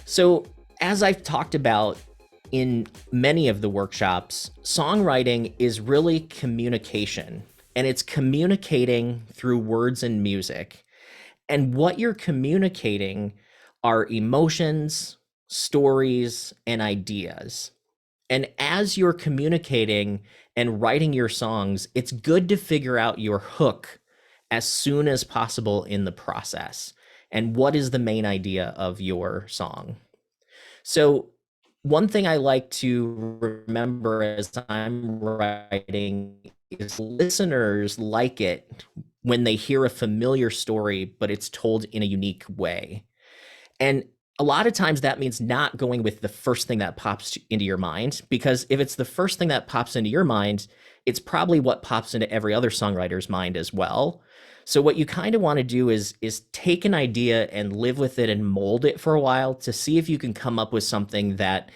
So, as I've talked about in many of the workshops, songwriting is really communication, and it's communicating through words and music. And what you're communicating are emotions, stories, and ideas. And as you're communicating and writing your songs, it's good to figure out your hook as soon as possible in the process. And what is the main idea of your song? So, one thing I like to remember as I'm writing is listeners like it when they hear a familiar story, but it's told in a unique way. And a lot of times that means not going with the first thing that pops into your mind, because if it's the first thing that pops into your mind, it's probably what pops into every other songwriter's mind as well. So what you kind of want to do is take an idea and live with it and mold it for a while to see if you can come up with something that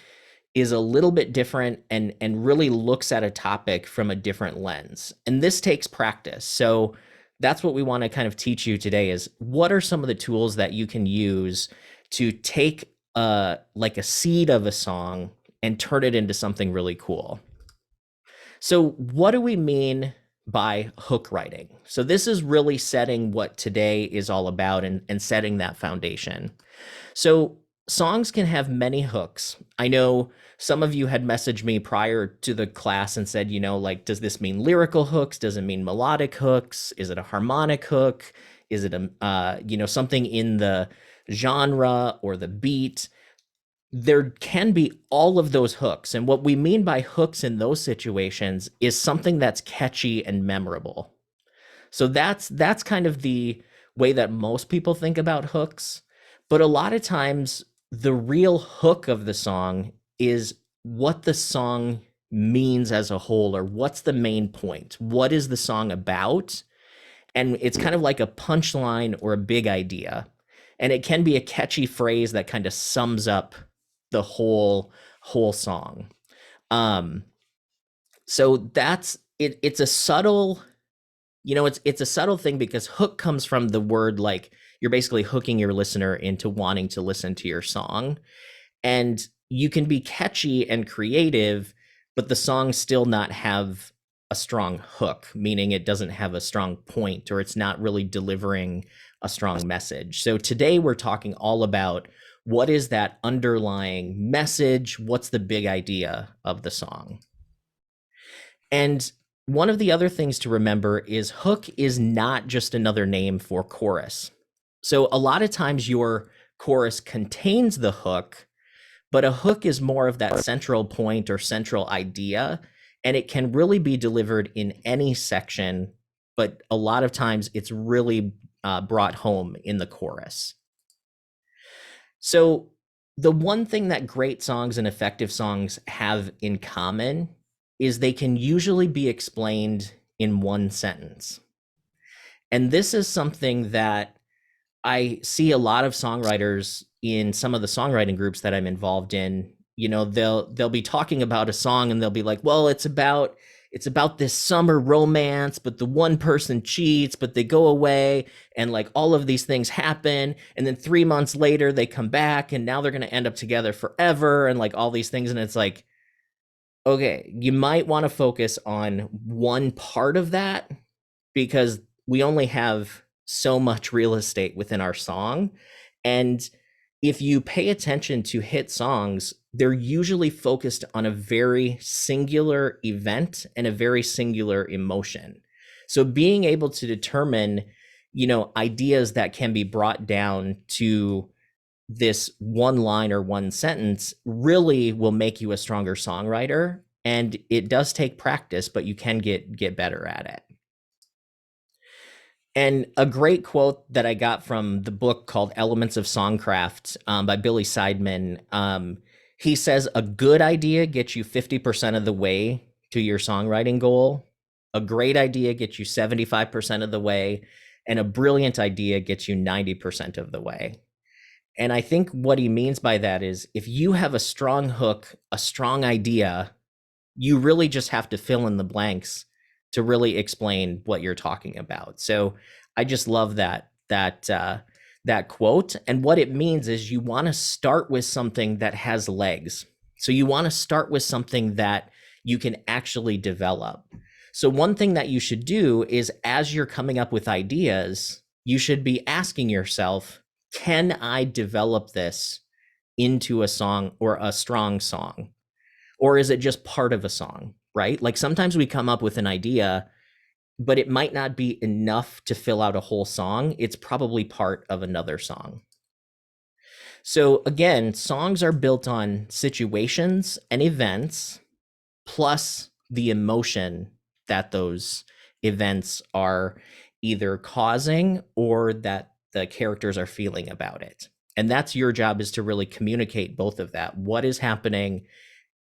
is a little bit different and really looks at a topic from a different lens. And this takes practice. So that's what we want to kind of teach you today is what are some of the tools that you can use to take like a seed of a song and turn it into something really cool. So what do we mean by hook writing? So this is really setting what today is all about and setting that foundation. So songs can have many hooks. I know some of you had messaged me prior to the class and said, like, does this mean lyrical hooks? Does it mean melodic hooks? Is it a harmonic hook? Is it something in the genre or the beat? There can be all of those hooks. And what we mean by hooks in those situations is something that's catchy and memorable. So that's kind of the way that most people think about hooks. But a lot of times the real hook of the song is what the song means as a whole, or what's the main point? What is the song about? And it's kind of like a punchline or a big idea. And it can be a catchy phrase that kind of sums up the whole song. Um, so that's it. It's a subtle, it's a subtle thing because hook comes from the word like you're basically hooking your listener into wanting to listen to your song. And you can be catchy and creative, but the song still not have a strong hook, meaning it doesn't have a strong point or it's not really delivering a strong message. So today we're talking all about what is that underlying message? What's the big idea of the song? And one of the other things to remember is hook is not just another name for chorus. So a lot of times your chorus contains the hook, but a hook is more of that central point or central idea, and it can really be delivered in any section, but a lot of times it's really brought home in the chorus. So the one thing that great songs and effective songs have in common is they can usually be explained in one sentence. And this is something that I see a lot of songwriters in some of the songwriting groups that I'm involved in. They'll be talking about a song and they'll be like, well, it's about this summer romance, but the one person cheats, but they go away and like all of these things happen. And then 3 months later, they come back and now they're going to end up together forever and like all these things. And it's like, okay, you might want to focus on one part of that because we only have so much real estate within our song. And if you pay attention to hit songs, they're usually focused on a very singular event and a very singular emotion. So being able to determine, ideas that can be brought down to this one line or one sentence really will make you a stronger songwriter. And it does take practice, but you can get better at it. And a great quote that I got from the book called Elements of Songcraft by Billy Seidman. He says, a good idea gets you 50% of the way to your songwriting goal. A great idea gets you 75% of the way. And a brilliant idea gets you 90% of the way. And I think what he means by that is if you have a strong hook, a strong idea, you really just have to fill in the blanks to really explain what you're talking about. So I just love that that quote. And what it means is you want to start with something that has legs. So you want to start with something that you can actually develop. So one thing that you should do is as you're coming up with ideas, you should be asking yourself, can I develop this into a song or a strong song? Or is it just part of a song, right? Like sometimes we come up with an idea, but it might not be enough to fill out a whole song. It's probably part of another song. So again, songs are built on situations and events plus the emotion that those events are either causing or that the characters are feeling about it. And that's your job, is to really communicate both of that. What is happening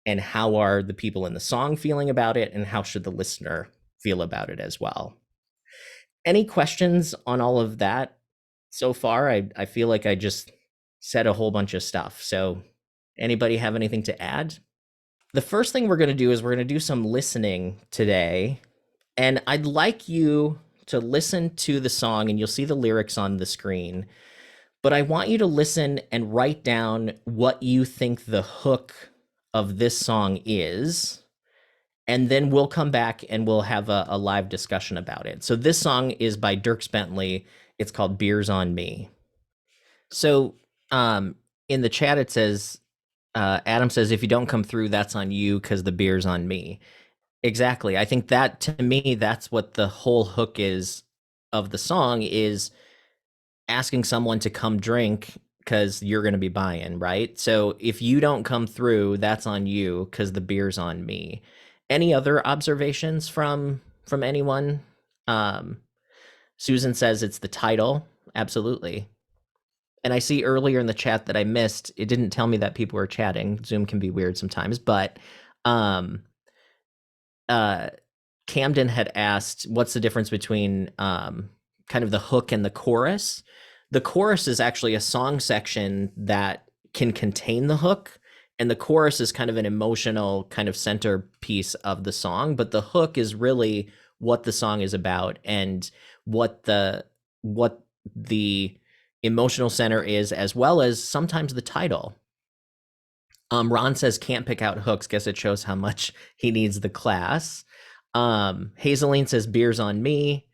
and how are the people in the song feeling about it, and how should the listener feel about it as well? Any questions on all of that so far? I feel like I just said a whole bunch of stuff. So anybody have anything to add? The first thing we're going to do is we're going to do some listening today. And I'd like you to listen to the song, and you'll see the lyrics on the screen. But I want you to listen and write down what you think the hook of this song is. And then we'll come back and we'll have a live discussion about it. So this song is by Dierks Bentley. It's called Beers on Me. So in the chat, it says, Adam says, if you don't come through, that's on you because the beer's on me. Exactly. I think that, to me, that's what the whole hook is of the song, is asking someone to come drink because you're going to be buying, right? So if you don't come through, that's on you because the beer's on me. Any other observations from anyone? Um, Susan says it's the title. Absolutely. And I see earlier in the chat that I missed, it didn't tell me that people were chatting. Zoom can be weird sometimes, but um, uh, Camden had asked, what's the difference between kind of the hook and the chorus? The chorus is actually a song section that can contain the hook, and the chorus is kind of an emotional kind of centerpiece of the song, but the hook is really what the song is about and what the emotional center is, as well as sometimes the title. Ron says can't pick out hooks. Guess it shows how much he needs the class. Hazeline says beers on me,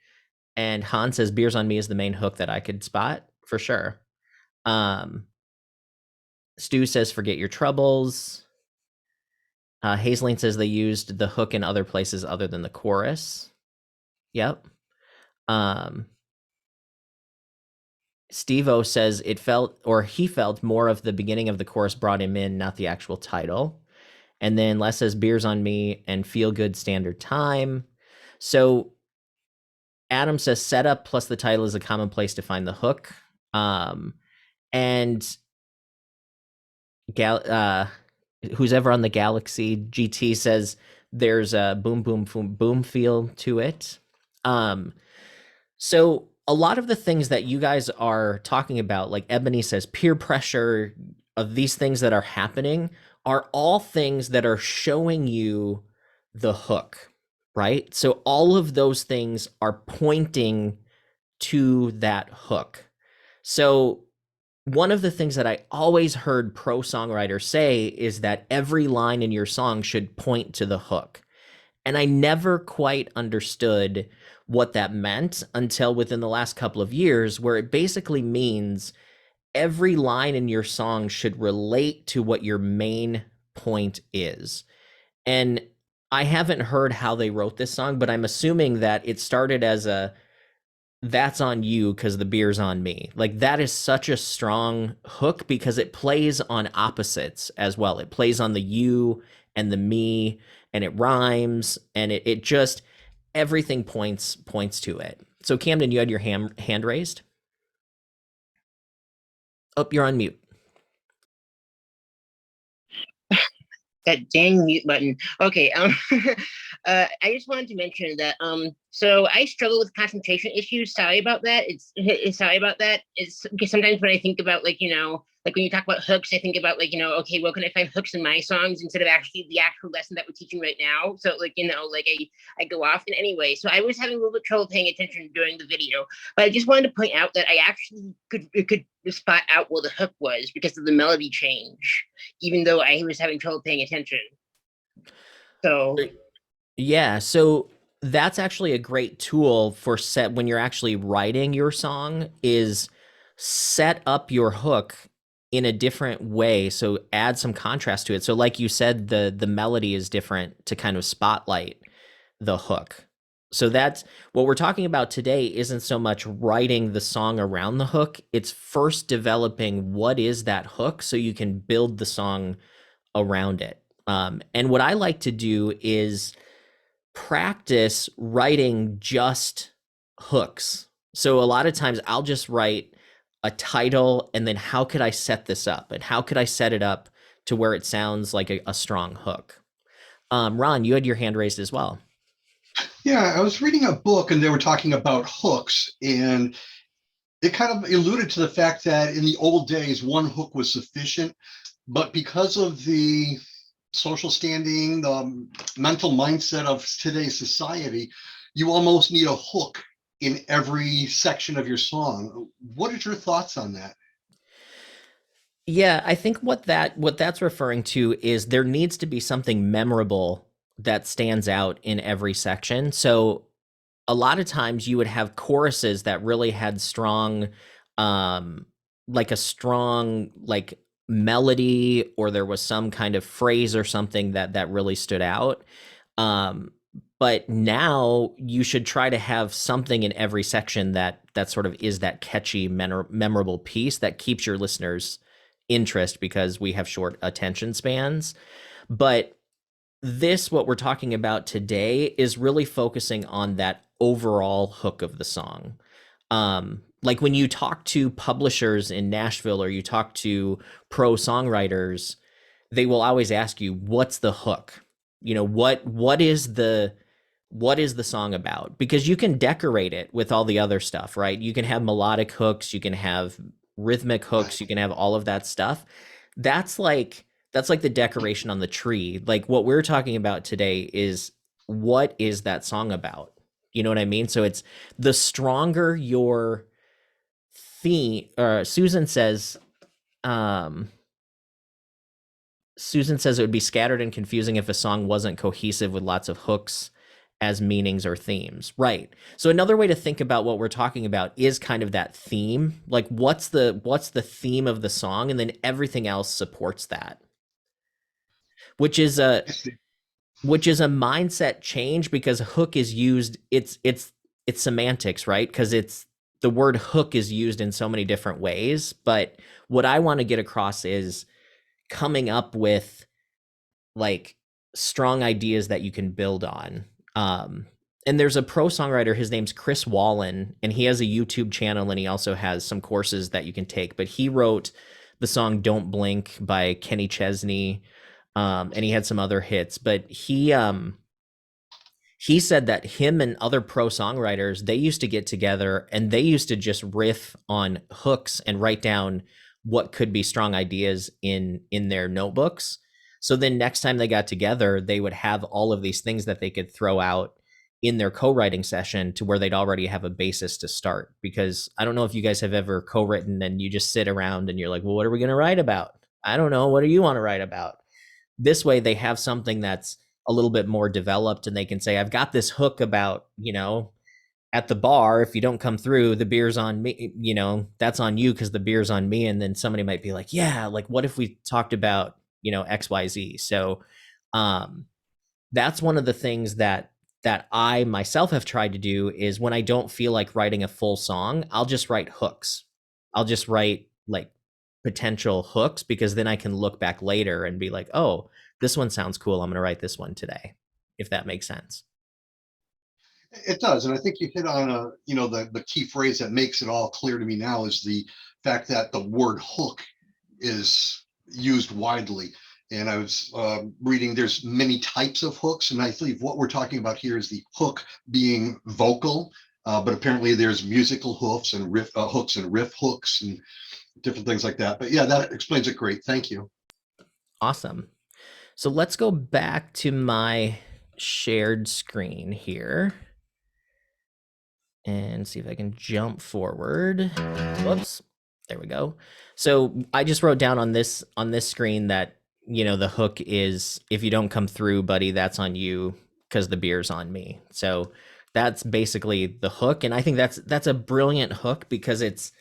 and Han says beers on me is the main hook that I could spot for sure. Stu says forget your troubles. Hazeline says they used the hook in other places other than the chorus. Yep. Steve-O says he felt more of the beginning of the chorus brought him in, not the actual title. And then Les says beers on me and feel good standard time. So Adam says setup plus the title is a common place to find the hook. And who's ever on the Galaxy GT says there's a boom, boom, boom, boom feel to it. So a lot of the things that you guys are talking about, like Ebony says, peer pressure, of these things that are happening, are all things that are showing you the hook, right? So all of those things are pointing to that hook. So one of the things that I always heard pro songwriters say is that every line in your song should point to the hook. And I never quite understood what that meant until within the last couple of years, where it basically means every line in your song should relate to what your main point is. And I haven't heard how they wrote this song, but I'm assuming that it started as a that's on you because the beer's on me. Like, that is such a strong hook because it plays on opposites as well. It plays on the you and the me, and it rhymes, and it just, everything points to it. So Camden, you had your hand raised. Oh, you're on mute. That dang mute button. Okay. I just wanted to mention that. So I struggle with concentration issues. Sorry about that. It's sorry about that. It's because sometimes when I think about like like when you talk about hooks, I think about like okay, well, can I find hooks in my songs instead of actually the actual lesson that we're teaching right now? So like like I go off in any way. So I was having a little bit trouble paying attention during the video, but I just wanted to point out that I actually could spot out where the hook was because of the melody change even though I was having trouble paying attention. So Yeah, so that's actually a great tool for set when you're actually writing your song is set up your hook in a different way. So add some contrast to it. So like you said, the melody is different to kind of spotlight the hook. So that's what we're talking about today isn't so much writing the song around the hook. It's first developing what is that hook so you can build the song around it. And what I like to do is practice writing just hooks. So a lot of times I'll just write a title and then how could I set this up and how could I set it up to where it sounds like a strong hook. Ron, you had your hand raised as well. Yeah, I was reading a book and they were talking about hooks, and it kind of alluded to the fact that in the old days, one hook was sufficient, but because of the social standing, the mental mindset of today's society, you almost need a hook in every section of your song. What is your thoughts on that? Yeah, I think what that's referring to is there needs to be something memorable that stands out in every section. So a lot of times you would have choruses that really had strong um like a strong like melody or there was some kind of phrase or something that really stood out. um but now you should try to have something in every section that sort of is that catchy memorable piece that keeps your listeners interest because we have short attention spans. But this, what we're talking about today, is really focusing on that overall hook of the song. Like when you talk to publishers in Nashville or you talk to pro songwriters, they will always ask you, "What's the hook? You know what is the song about?" Because you can decorate it with all the other stuff, right? You can have melodic hooks, you can have rhythmic hooks, you can have all of that stuff. That's like that's like the decoration on the tree. Like what we're talking about today is what is that song about? You know what I mean? So it's the stronger your theme. Um, Susan says it would be scattered and confusing if a song wasn't cohesive with lots of hooks as meanings or themes. Right. So another way to think about what we're talking about is kind of that theme. Like what's the theme of the song and then everything else supports that. Which is a which is a mindset change because hook is used it's semantics, right? Because it's the word hook is used in so many different ways, but what I want to get across is coming up with like strong ideas that you can build on. And there's a pro songwriter, his name's Chris Wallen, and he has a YouTube channel and he also has some courses that you can take. But he wrote the song Don't Blink by Kenny Chesney. And he had some other hits, but he said that him and other pro songwriters they used to get together and they used to just riff on hooks and write down what could be strong ideas in their notebooks. So then next time they got together they would have all of these things that they could throw out in their co-writing session to where they'd already have a basis to start. Because I don't know if you guys have ever co-written and you just sit around and you're like, well, what are we going to write about? I don't know, what do you want to write about? This way they have something that's a little bit more developed and they can say, I've got this hook about, at the bar, if you don't come through, the beer's on me, that's on you because the beer's on me. And then somebody might be like, yeah, like what if we talked about, XYZ? So um that's one of the things that I myself have tried to do is when I don't feel like writing a full song, I'll just write hooks. I'll just write like potential hooks because then I can look back later and be like, "Oh, this one sounds cool. I'm going to write this one today." If that makes sense. It does, and I think you hit on the key phrase that makes it all clear to me now is the fact that the word hook is used widely. And I was reading there's many types of hooks, and I believe what we're talking about here is the hook being vocal, but apparently there's musical hooks and riff hooks and different things like that. But yeah, that explains it great. Thank you. Awesome. So let's go back to my shared screen here and see if I can jump forward. Whoops. There we go. So I just wrote down on this screen that, you know, the hook is, if you don't come through, buddy, that's on you because the beer's on me. So that's basically the hook. And I think that's a brilliant hook because it's,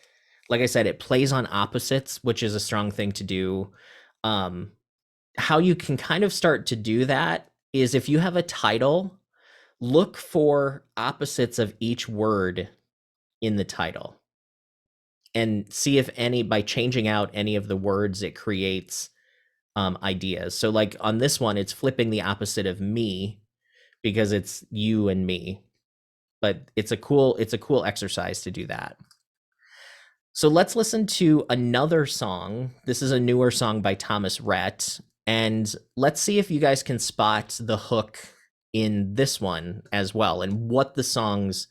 like I said, it plays on opposites, which is a strong thing to do. How you can kind of start to do that is if you have a title, look for opposites of each word in the title and see if any, by changing out any of the words, it creates ideas. So like on this one, it's flipping the opposite of me because it's you and me, but it's a cool exercise to do that. So let's listen to another song. This is a newer song by Thomas Rhett, and let's see if you guys can spot the hook in this one as well and what the song's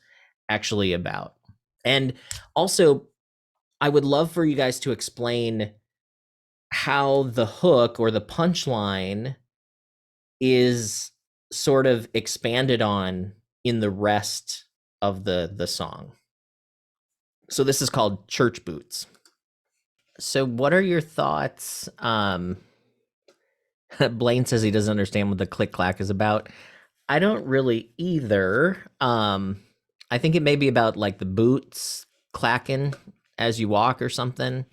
actually about. And also, I would love for you guys to explain how the hook or the punchline is sort of expanded on in the rest of the song. So this is called Church Boots. So what are your thoughts? Blaine says he doesn't understand what the click clack is about. I don't really either. I think it may be about like the boots clacking as you walk or something.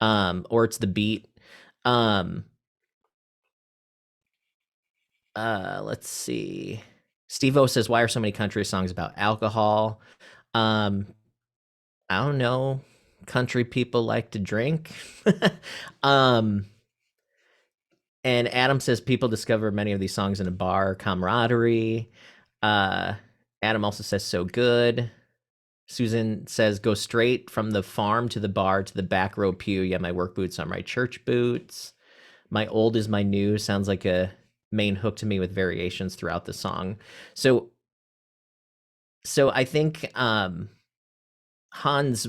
Or it's the beat. Let's see. Steve-O says, why are so many country songs about alcohol? I don't know. Country people like to drink. And Adam says people discover many of these songs in a bar, camaraderie. Adam also says so good. Susan says go straight from the farm to the bar to the back row pew. Yeah, my work boots are my church boots. My old is my new sounds like a main hook to me with variations throughout the song. So I think Hans,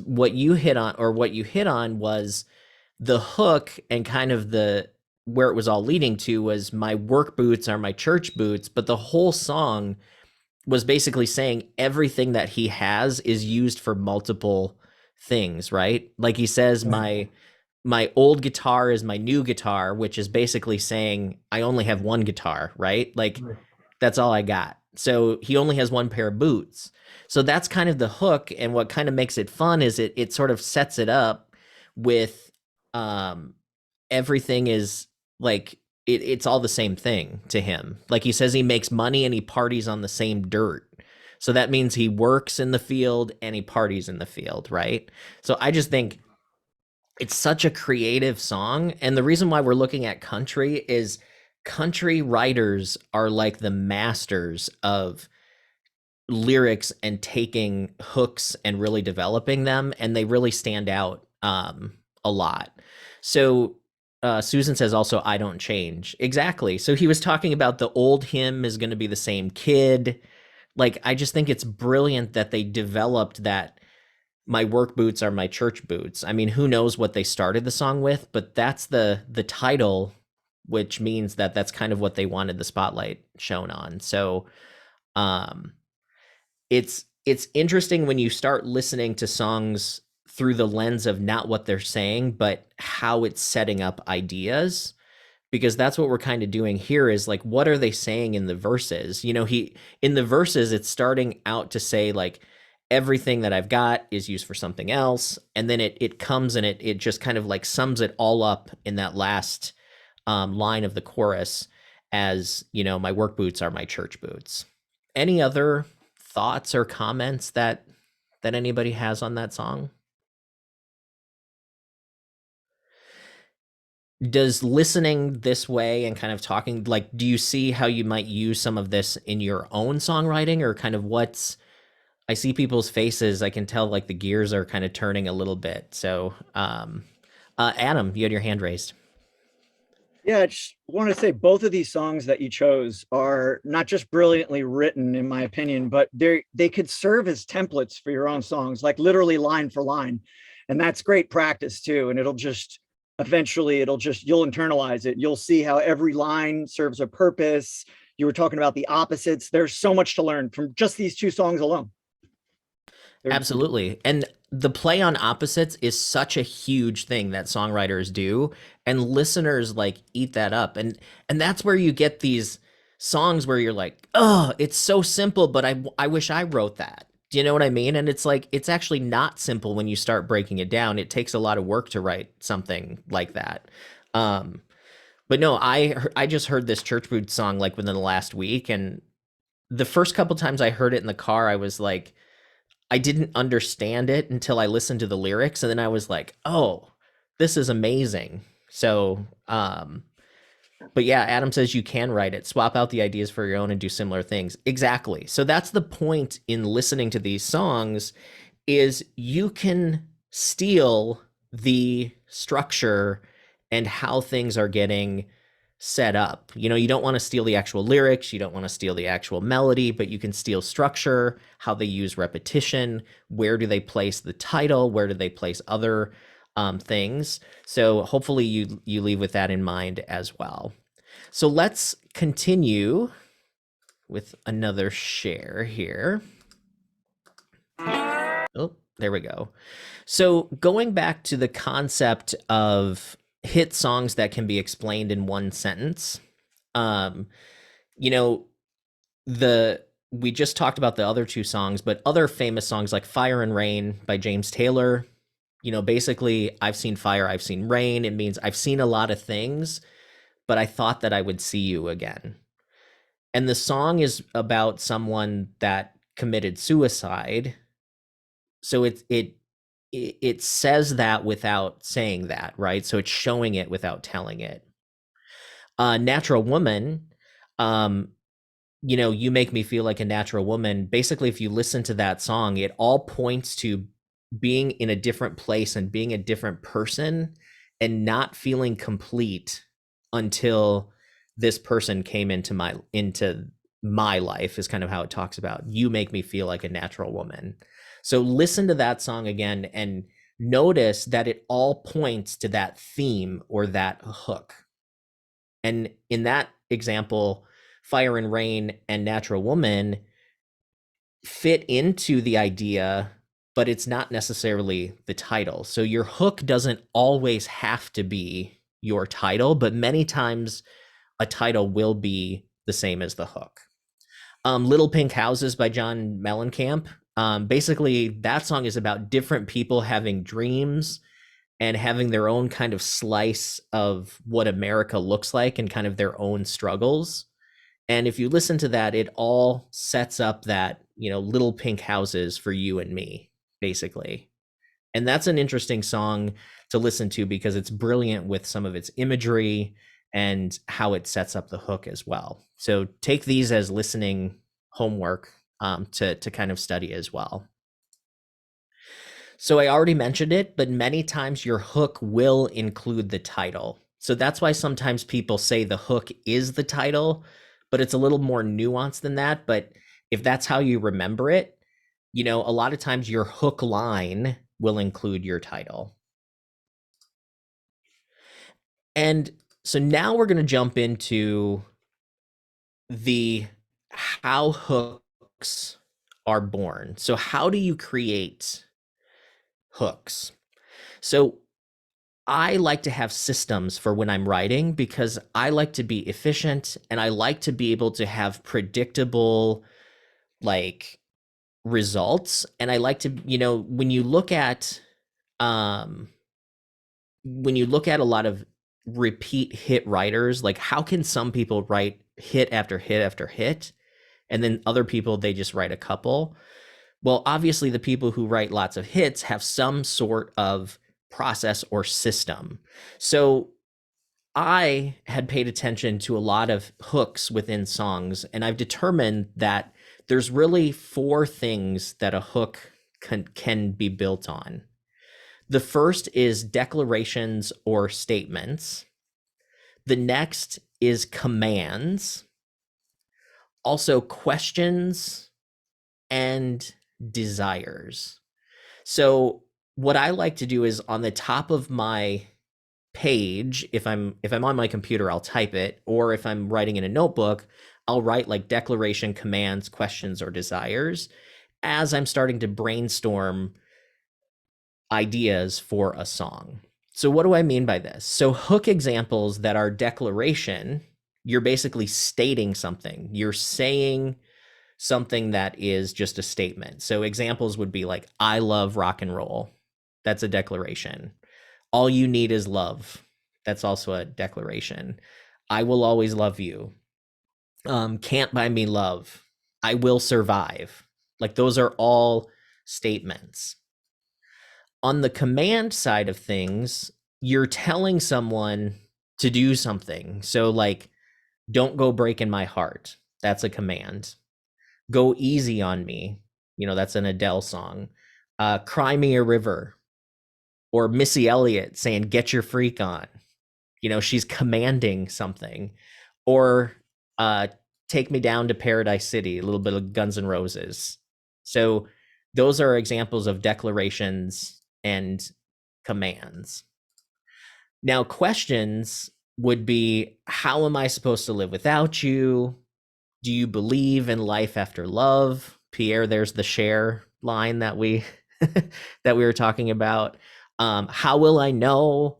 what you hit on was the hook, and kind of the where it was all leading to was my work boots are my church boots, but the whole song was basically saying everything that he has is used for multiple things, right? Like he says, my old guitar is my new guitar, which is basically saying I only have one guitar, right? Like that's all I got. So he only has one pair of boots. So that's kind of the hook, and what kind of makes it fun is it sort of sets it up with everything is like it's all the same thing to him. Like he says he makes money and he parties on the same dirt. So that means he works in the field and he parties in the field, right? So I just think it's such a creative song. And the reason why we're looking at country is country writers are like the masters of lyrics and taking hooks and really developing them, and they really stand out a lot. So Susan says also I don't change. Exactly. So he was talking about the old him is going to be the same kid. Like I just think it's brilliant that they developed that my work boots are my church boots. I mean, who knows what they started the song with, but that's the title, which means that that's kind of what they wanted the spotlight shown on. So it's interesting when you start listening to songs through the lens of not what they're saying, but how it's setting up ideas, because that's what we're kind of doing here is like, what are they saying in the verses? You know, in the verses, it's starting out to say like, everything that I've got is used for something else. And then it comes and it just kind of like sums it all up in that last line of the chorus as, you know, my work boots are my church boots. Any other thoughts or comments that anybody has on that song? Does listening this way and kind of talking, like, do you see how you might use some of this in your own songwriting, or kind of I see people's faces, I can tell like the gears are kind of turning a little bit. So Adam, you had your hand raised. Yeah, I just want to say both of these songs that you chose are not just brilliantly written, in my opinion, but they could serve as templates for your own songs, like literally line for line. And that's great practice too. And it'll just eventually you'll internalize it. You'll see how every line serves a purpose. You were talking about the opposites. There's so much to learn from just these two songs alone. Absolutely. And the play on opposites is such a huge thing that songwriters do, and listeners like eat that up. And that's where you get these songs where you're like, "Oh, it's so simple, but I wish I wrote that." Do you know what I mean? And it's like it's actually not simple when you start breaking it down. It takes a lot of work to write something like that. Um but no, I just heard this Church Boot song like within the last week, and the first couple times I heard it in the car, I was like, I didn't understand it until I listened to the lyrics, and then I was like, "Oh, this is amazing." So, but yeah, Adam says you can write it, swap out the ideas for your own and do similar things. Exactly. So that's the point in listening to these songs is you can steal the structure and how things are getting set up. You know, you don't want to steal the actual lyrics, you don't want to steal the actual melody, but you can steal structure, how they use repetition, where do they place the title, where do they place other things. So hopefully you leave with that in mind as well. So let's continue with another share here. Oh, there we go. So going back to the concept of hit songs that can be explained in one sentence, um, you know, we just talked about the other two songs, but other famous songs like Fire and Rain by James Taylor, you know, basically I've seen fire, I've seen rain. It means I've seen a lot of things, but I thought that I would see you again. And the song is about someone that committed suicide. So it says that without saying that, right? So it's showing it without telling it. Natural Woman, um, you know, You Make Me Feel Like a Natural Woman. Basically, if you listen to that song, it all points to being in a different place and being a different person and not feeling complete until this person came into my life is kind of how it talks about you make me feel like a natural woman. So listen to that song again and notice that it all points to that theme or that hook. And in that example, Fire and Rain and Natural Woman fit into the idea, but it's not necessarily the title. So your hook doesn't always have to be your title, but many times a title will be the same as the hook. Little Pink Houses by John Mellencamp. Basically, that song is about different people having dreams and having their own kind of slice of what America looks like and kind of their own struggles. And if you listen to that, it all sets up that, you know, little pink houses for you and me, basically. And that's an interesting song to listen to because it's brilliant with some of its imagery and how it sets up the hook as well. So take these as listening homework to kind of study as well. So I already mentioned it, but many times your hook will include the title. So that's why sometimes people say the hook is the title, but it's a little more nuanced than that. But if that's how you remember it, you know, a lot of times your hook line will include your title. And so now we're going to jump into the how hooks are born. So how do you create hooks? So I like to have systems for when I'm writing because I like to be efficient and I like to be able to have predictable like results. And I like to, you know, um when you look at a lot of repeat hit writers, like how can some people write hit after hit after hit and then other people they just write a couple? Well, obviously the people who write lots of hits have some sort of process or system. So I had paid attention to a lot of hooks within songs, and I've determined that there's really four things that a hook can be built on. The first is declarations or statements. The next is commands, also questions and desires. So what I like to do is on the top of my page, if I'm on my computer, I'll type it, or if I'm writing in a notebook, I'll write like declaration, commands, questions, or desires as I'm starting to brainstorm ideas for a song. So what do I mean by this? So hook examples that are declaration, you're basically stating something. You're saying something that is just a statement. So examples would be like, I love rock and roll. That's a declaration. All you need is love. That's also a declaration. I will always love you. Can't buy me love. I will survive. Like those are all statements. On the command side of things, you're telling someone to do something. So like, don't go breaking my heart. That's a command. Go easy on me. That's an Adele song. Cry me a river. Or Missy Elliott saying, get your freak on. She's commanding something. Or take me down to Paradise City, a little bit of Guns N' Roses. So those are examples of declarations and commands. Now, questions would be, how am I supposed to live without you? Do you believe in life after love? Pierre, there's the Cher line that we that we were talking about. How will I know?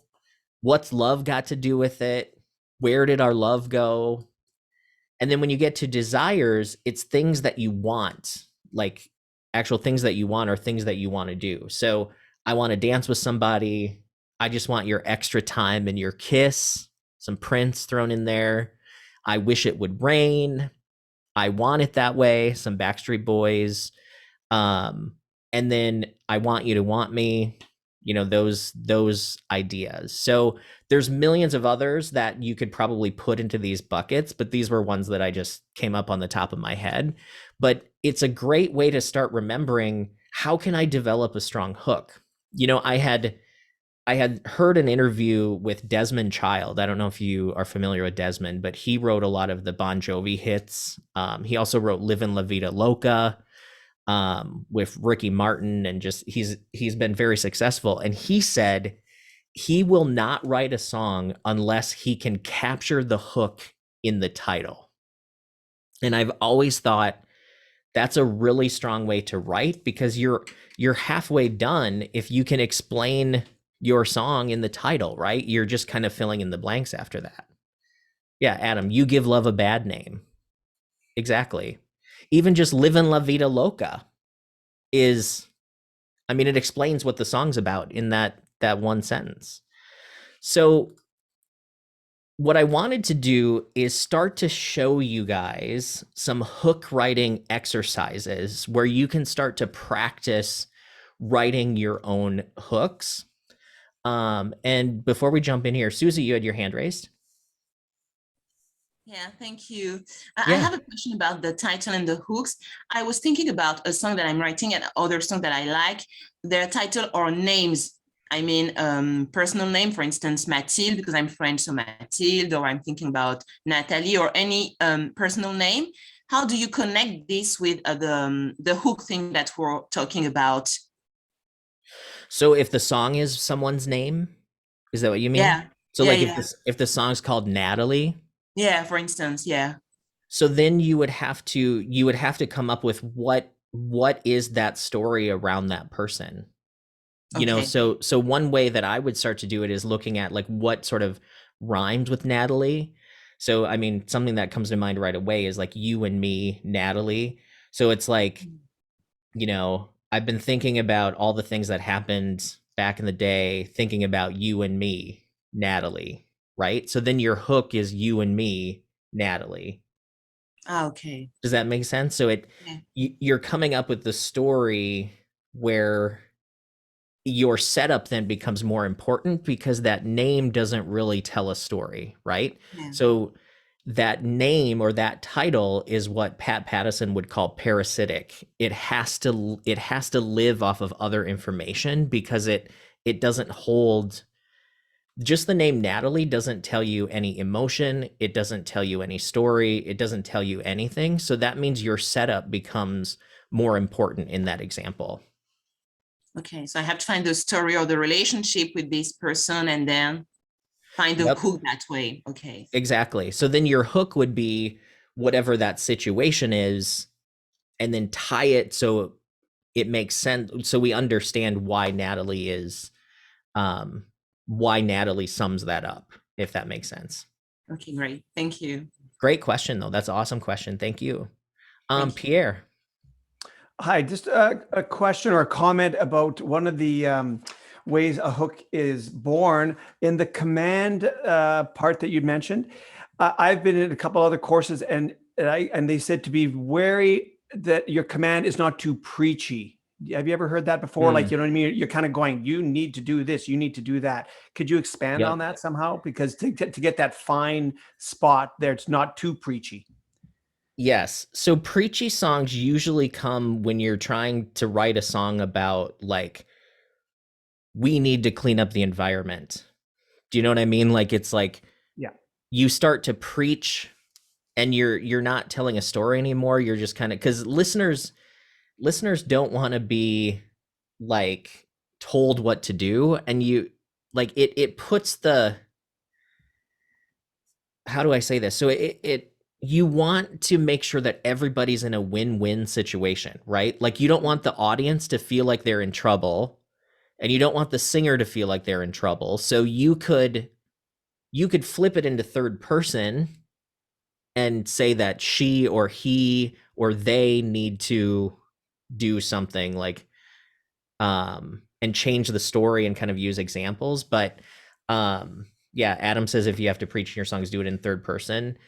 What's love got to do with it? Where did our love go? And then when you get to desires, it's things that you want, like actual things that you want or things that you want to do. So I want to dance with somebody. I just want your extra time and your kiss, some Prince thrown in there. I wish it would rain. I want it that way, some Backstreet Boys. And then I want you to want me, those ideas. So there's millions of others that you could probably put into these buckets, but these were ones that I just came up on the top of my head. But it's a great way to start remembering, how can I develop a strong hook? I had heard an interview with Desmond Child. I don't know if you are familiar with Desmond, but he wrote a lot of the Bon Jovi hits. He also wrote Livin' La Vida Loca with Ricky Martin, and just he's been very successful. And he said he will not write a song unless he can capture the hook in the title. And I've always thought that's a really strong way to write, because you're halfway done if you can explain your song in the title, right? You're just kind of filling in the blanks after that. Yeah, Adam, you give love a bad name. Exactly. Even just Livin' La Vida Loca is, it explains what the song's about in that one sentence. So what I wanted to do is start to show you guys some hook writing exercises where you can start to practice writing your own hooks. And before we jump in here, Susie, you had your hand raised. Yeah, thank you. I Yeah. have a question about the title and the hooks. I was thinking about a song that I'm writing and other song that I like. Their title or names. Personal name, for instance, Mathilde, because I'm French, so Mathilde, or I'm thinking about Natalie, or any personal name. How do you connect this with the hook thing that we're talking about? So if the song is someone's name, is that what you mean? Yeah. So yeah, like yeah. if the song's called Natalie, Yeah, for instance, yeah. so then you would have to come up with what is that story around that person. Okay. So one way that I would start to do it is looking at like what sort of rhymes with Natalie. So something that comes to mind right away is like you and me, Natalie. So it's like, I've been thinking about all the things that happened back in the day, thinking about you and me, Natalie, right? So then your hook is you and me, Natalie. Okay. Does that make sense? So Yeah. you're coming up with the story where your setup then becomes more important, because that name doesn't really tell a story, right? Yeah. So that name or that title is what Pat Pattison would call parasitic. It has to live off of other information, because it doesn't hold just the name Natalie doesn't tell you any emotion. It doesn't tell you any story. It doesn't tell you anything. So that means your setup becomes more important in that example. Okay, so I have to find the story or the relationship with this person and then find the Yep. hook that way. Okay. Exactly. So then your hook would be whatever that situation is, and then tie it so it makes sense. So we understand why Natalie sums that up, if that makes sense. Okay, great. Thank you. Great question, though. That's an awesome question. Thank you. Thank you. Pierre. Hi, just a question or a comment about one of the ways a hook is born in the command part that you mentioned. I've been in a couple other courses, and they said to be wary that your command is not too preachy. Have you ever heard that before? Like, you know what I mean? You're kind of going, you need to do this, you need to do that. Could you expand on that somehow? Because to get that fine spot there, it's not too preachy. Yes. So preachy songs usually come when you're trying to write a song about, like, we need to clean up the environment. Do you know what I mean? Like, it's like, yeah, you start to preach and you're not telling a story anymore. You're just kind of, because listeners don't want to be like told what to do. And you like it puts the, how do I say this? So you want to make sure that everybody's in a win-win situation, right? Like, you don't want the audience to feel like they're in trouble, and you don't want the singer to feel like they're in trouble. So you could flip it into third person and say that she or he or they need to do something, like, and change the story and kind of use examples. But yeah, Adam says if you have to preach in your songs, do it in third person.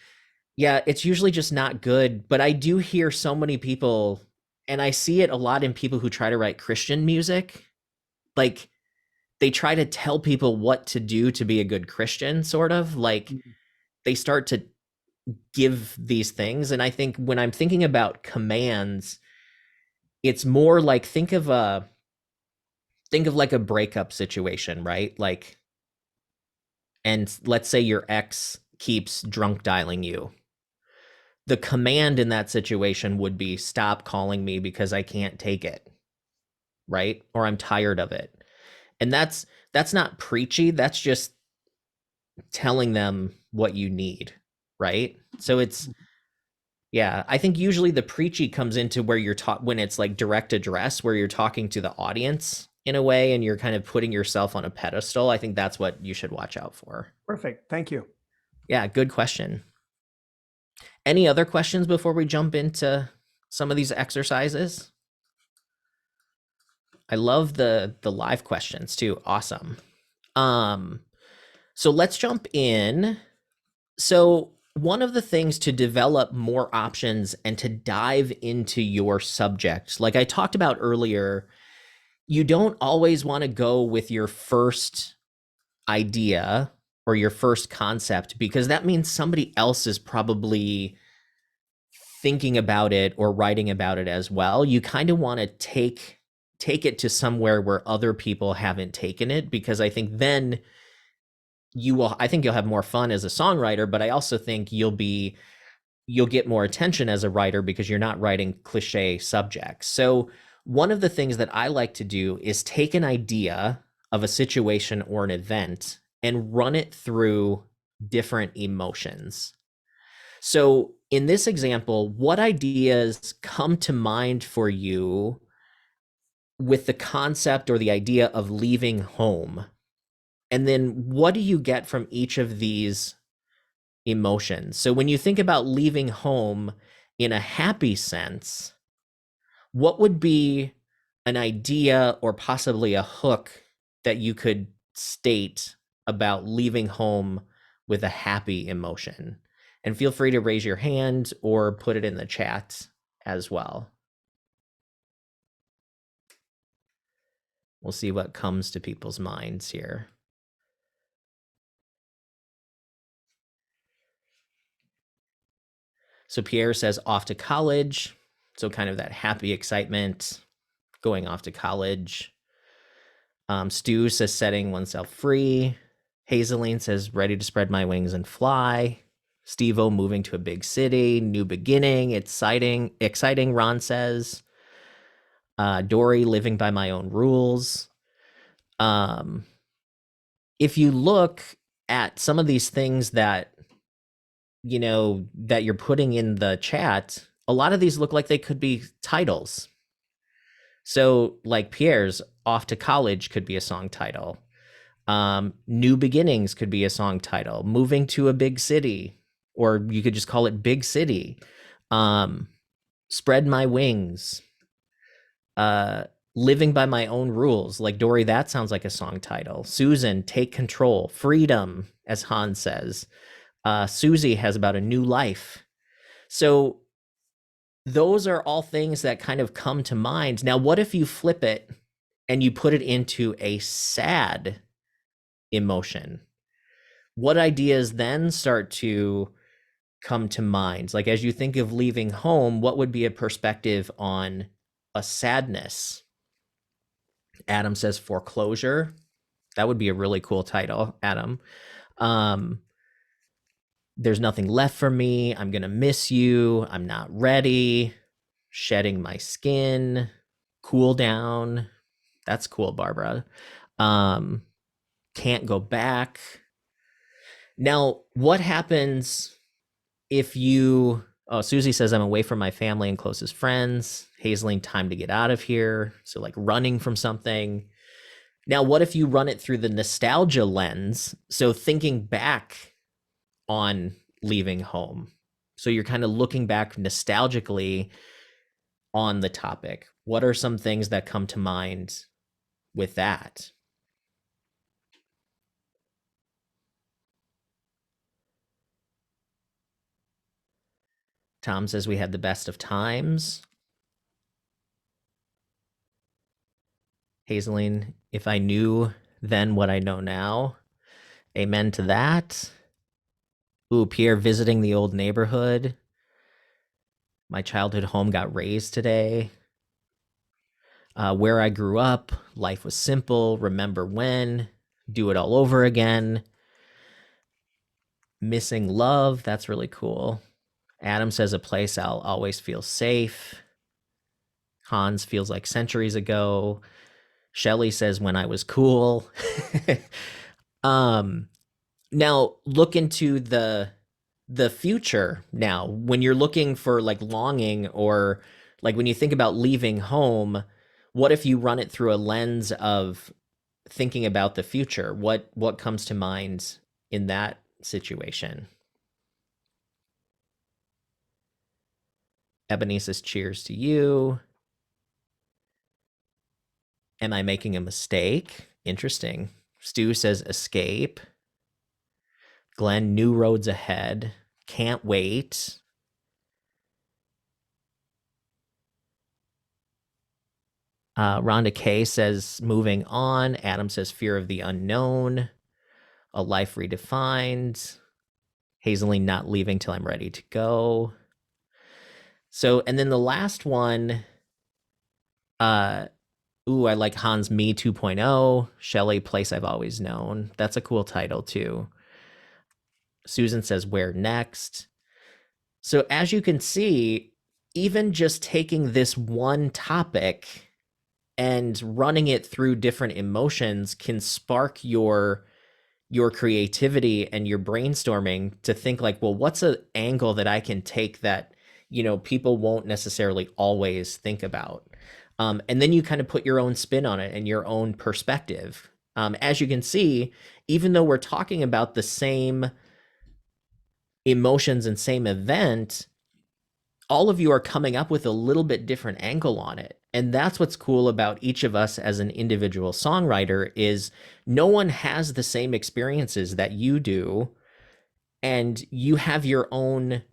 Yeah, it's usually just not good. But I do hear so many people, and I see it a lot in people who try to write Christian music. Like, they try to tell people what to do to be a good Christian, sort of. Like, they start to give these things. And I think when I'm thinking about commands, it's more like, think of like a breakup situation, right? Like, and let's say your ex keeps drunk dialing you. The command in that situation would be, stop calling me because I can't take it, right? Or I'm tired of it. And that's not preachy. That's just telling them what you need, right? So it's, yeah, I think usually the preachy comes into where you're when it's like direct address, where you're talking to the audience in a way, and you're kind of putting yourself on a pedestal. I think that's what you should watch out for. Perfect. Thank you. Yeah, good question. Any other questions before we jump into some of these exercises? I love the live questions too. Awesome. So let's jump in. So one of the things to develop more options and to dive into your subject, like I talked about earlier, you don't always want to go with your first idea or your first concept, because that means somebody else is probably thinking about it or writing about it as well. You kind of want to take it to somewhere where other people haven't taken it, because I think then I think you'll have more fun as a songwriter, but I also think you'll get more attention as a writer because you're not writing cliche subjects. So one of the things that I like to do is take an idea of a situation or an event and run it through different emotions. So in this example, what ideas come to mind for you with the concept or the idea of leaving home? And then what do you get from each of these emotions? So when you think about leaving home in a happy sense, what would be an idea or possibly a hook that you could state about leaving home with a happy emotion? And feel free to raise your hand or put it in the chat as well. We'll see what comes to people's minds here. So Pierre says off to college. So kind of that happy excitement, going off to college. Stu says setting oneself free. Hazeline says, ready to spread my wings and fly. Steve-O moving to a big city, new beginning, exciting, Ron says. Dory, living by my own rules. If you look at some of these things that, that you're putting in the chat, a lot of these look like they could be titles. So like Pierre's Off to College could be a song title. New Beginnings could be a song title. Moving to a Big City, or you could just call it Big City. Spread My Wings. Living by My Own Rules. Like Dory, that sounds like a song title. Susan, Take Control. Freedom, as Hans says. Susie has about a new life. So those are all things that kind of come to mind. Now, what if you flip it and you put it into a sad emotion? What ideas then start to come to mind? Like, as you think of leaving home, what would be a perspective on a sadness? Adam says foreclosure. That would be a really cool title, Adam. There's nothing left for me. I'm going to miss you. I'm not ready. Shedding my skin. Cool down. That's cool, Barbara. Can't go back. Now, what happens if you... Oh, Susie says, I'm away from my family and closest friends. Hazeline, time to get out of here. So like running from something. Now, what if you run it through the nostalgia lens? So thinking back on leaving home. So you're kind of looking back nostalgically on the topic. What are some things that come to mind with that? Tom says we had the best of times. Hazeline, if I knew then what I know now. Amen to that. Ooh, Pierre visiting the old neighborhood. My childhood home got razed today. Where I grew up, life was simple. Remember when? Do it all over again. Missing love. That's really cool. Adam says a place I'll always feel safe. Hans feels like centuries ago. Shelley says when I was cool. Now look into the future now. When you're looking for like longing, or like when you think about leaving home, what if you run it through a lens of thinking about the future? What comes to mind in that situation? Ebony says cheers to you. Am I making a mistake? Interesting. Stu says escape. Glenn, new roads ahead. Can't wait. Rhonda K says moving on. Adam says fear of the unknown. A life redefined. Hazeline, not leaving till I'm ready to go. So, and then the last one, I like Hans Me 2.0. Shelley, place I've always known. That's a cool title too. Susan says, where next? So as you can see, even just taking this one topic and running it through different emotions can spark your creativity and your brainstorming to think like, well, what's an angle that I can take that, people won't necessarily always think about? And then you kind of put your own spin on it and your own perspective. As you can see, even though we're talking about the same emotions and same event, all of you are coming up with a little bit different angle on it. And that's what's cool about each of us as an individual songwriter, is no one has the same experiences that you do, and you have your own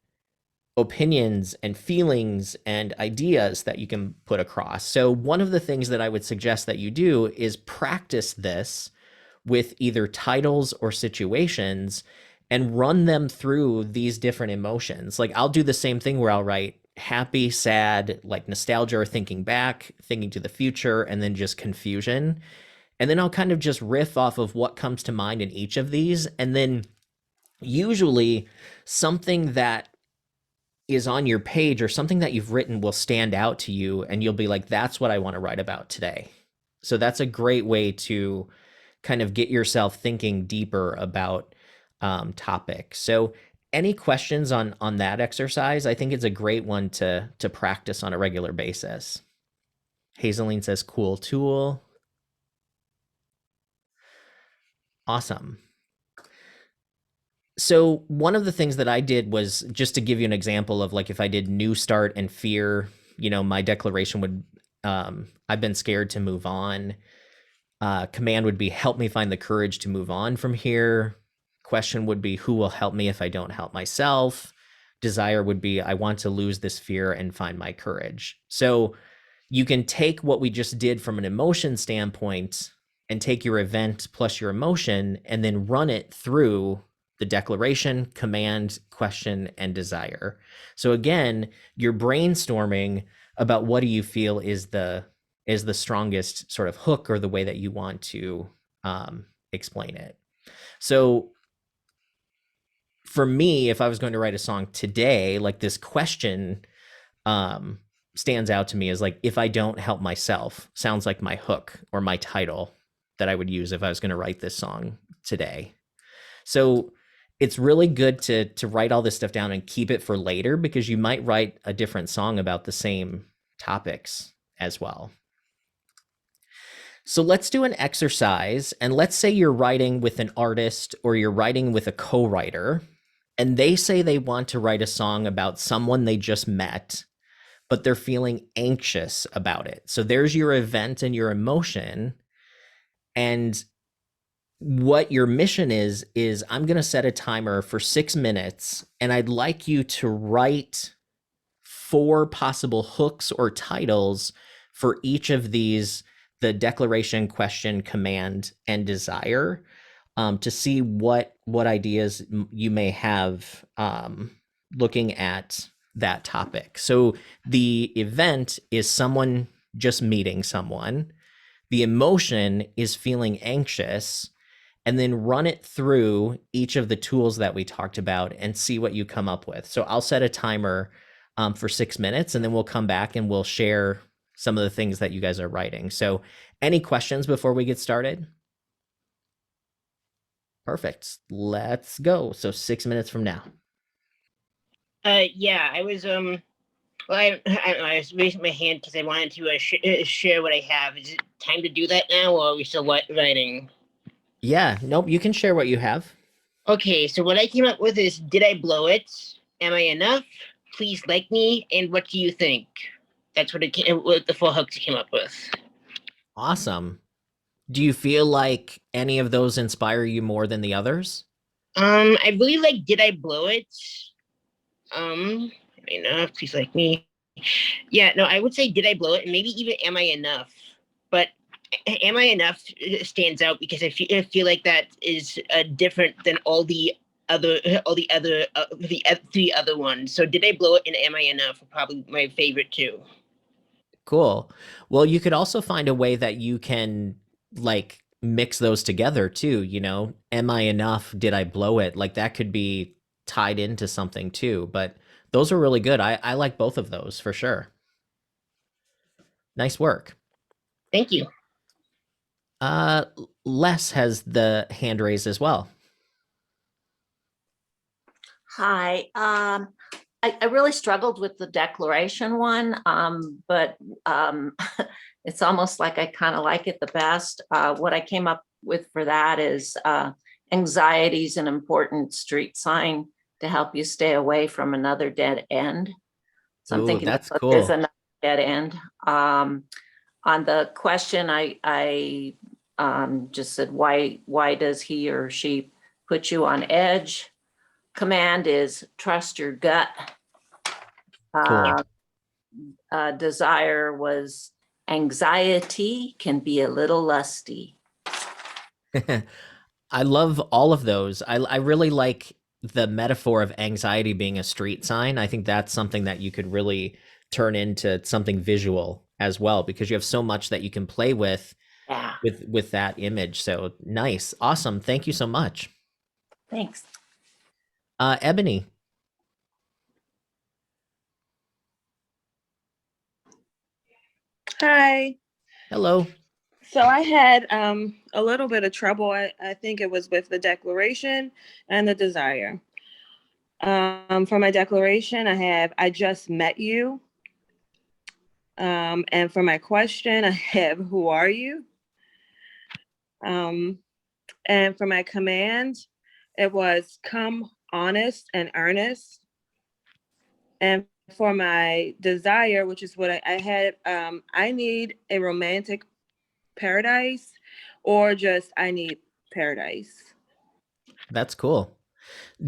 opinions and feelings and ideas that you can put across. So one of the things that I would suggest that you do is practice this with either titles or situations and run them through these different emotions. Like I'll do the same thing where I'll write happy, sad, like nostalgia or thinking back, thinking to the future, and then just confusion. And then I'll kind of just riff off of what comes to mind in each of these. And then usually something that is on your page or something that you've written will stand out to you, and you'll be like, that's what I want to write about today. So that's a great way to kind of get yourself thinking deeper about topics. So any questions on that exercise? I think it's a great one to practice on a regular basis. Hazeline says, cool tool. Awesome. So one of the things that I did was, just to give you an example of like, if I did new start and fear, my declaration would, I've been scared to move on. Command would be, help me find the courage to move on from here. Question would be, who will help me if I don't help myself? Desire would be, I want to lose this fear and find my courage. So you can take what we just did from an emotion standpoint and take your event plus your emotion and then run it through the declaration, command, question, and desire. So again, you're brainstorming about what do you feel is the strongest sort of hook, or the way that you want to explain it. So for me, if I was going to write a song today, like this question stands out to me as like, if I don't help myself, sounds like my hook or my title that I would use if I was going to write this song today. So it's really good to write all this stuff down and keep it for later, because you might write a different song about the same topics as well. So let's do an exercise, and let's say you're writing with an artist or you're writing with a co-writer, and they say they want to write a song about someone they just met, but they're feeling anxious about it. So there's your event and your emotion, and what your mission is I'm going to set a timer for 6 minutes, and I'd like you to write 4 possible hooks or titles for each of these, the declaration, question, command, and desire, to see what ideas you may have looking at that topic. So the event is someone just meeting someone. The emotion is feeling anxious, and then run it through each of the tools that we talked about and see what you come up with. So I'll set a timer for 6 minutes, and then we'll come back and we'll share some of the things that you guys are writing. So any questions before we get started? Perfect. Let's go. So 6 minutes from now. Yeah, I was well, I don't know, I was raising my hand because I wanted to share what I have. Is it time to do that now, or are we still writing? Yeah, nope, you can share what you have. Okay, so what I came up with is, did I blow it? Am I enough? Please like me, and what do you think? That's what what the 4 hooks I came up with. Awesome. Do you feel like any of those inspire you more than the others? I really like, did I blow it? Am I enough? Please like me. Yeah, no, I would say, did I blow it? And maybe even, am I enough? But am I enough stands out because I feel like that is different than the 3 other ones. So did I blow it and am I enough are probably my favorite too. Cool. Well, you could also find a way that you can like mix those together too, am I enough? Did I blow it? Like that could be tied into something too, but those are really good. I like both of those for sure. Nice work. Thank you. Les has the hand raised as well. Hi. I really struggled with the declaration one, but it's almost like I kind of like it the best. What I came up with for that is anxiety is an important street sign to help you stay away from another dead end. So I'm thinking that's there's cool. another dead end. On the question, I just said, why does he or she put you on edge? Command is trust your gut. Cool. Desire was anxiety can be a little lusty. I love all of those. I really like the metaphor of anxiety being a street sign. I think that's something that you could really turn into something visual as well, because you have so much that you can play with Yeah, with that image. So nice. Awesome. Thank you so much. thanks. Ebony. Hi. Hello. So I had a little bit of trouble. I think it was with the declaration and the desire. For my declaration, I just met you. And for my question, I have who are you? And for my command, it was come honest and earnest. And for my desire, which is what I had, I need a romantic paradise, or just I need paradise. That's cool.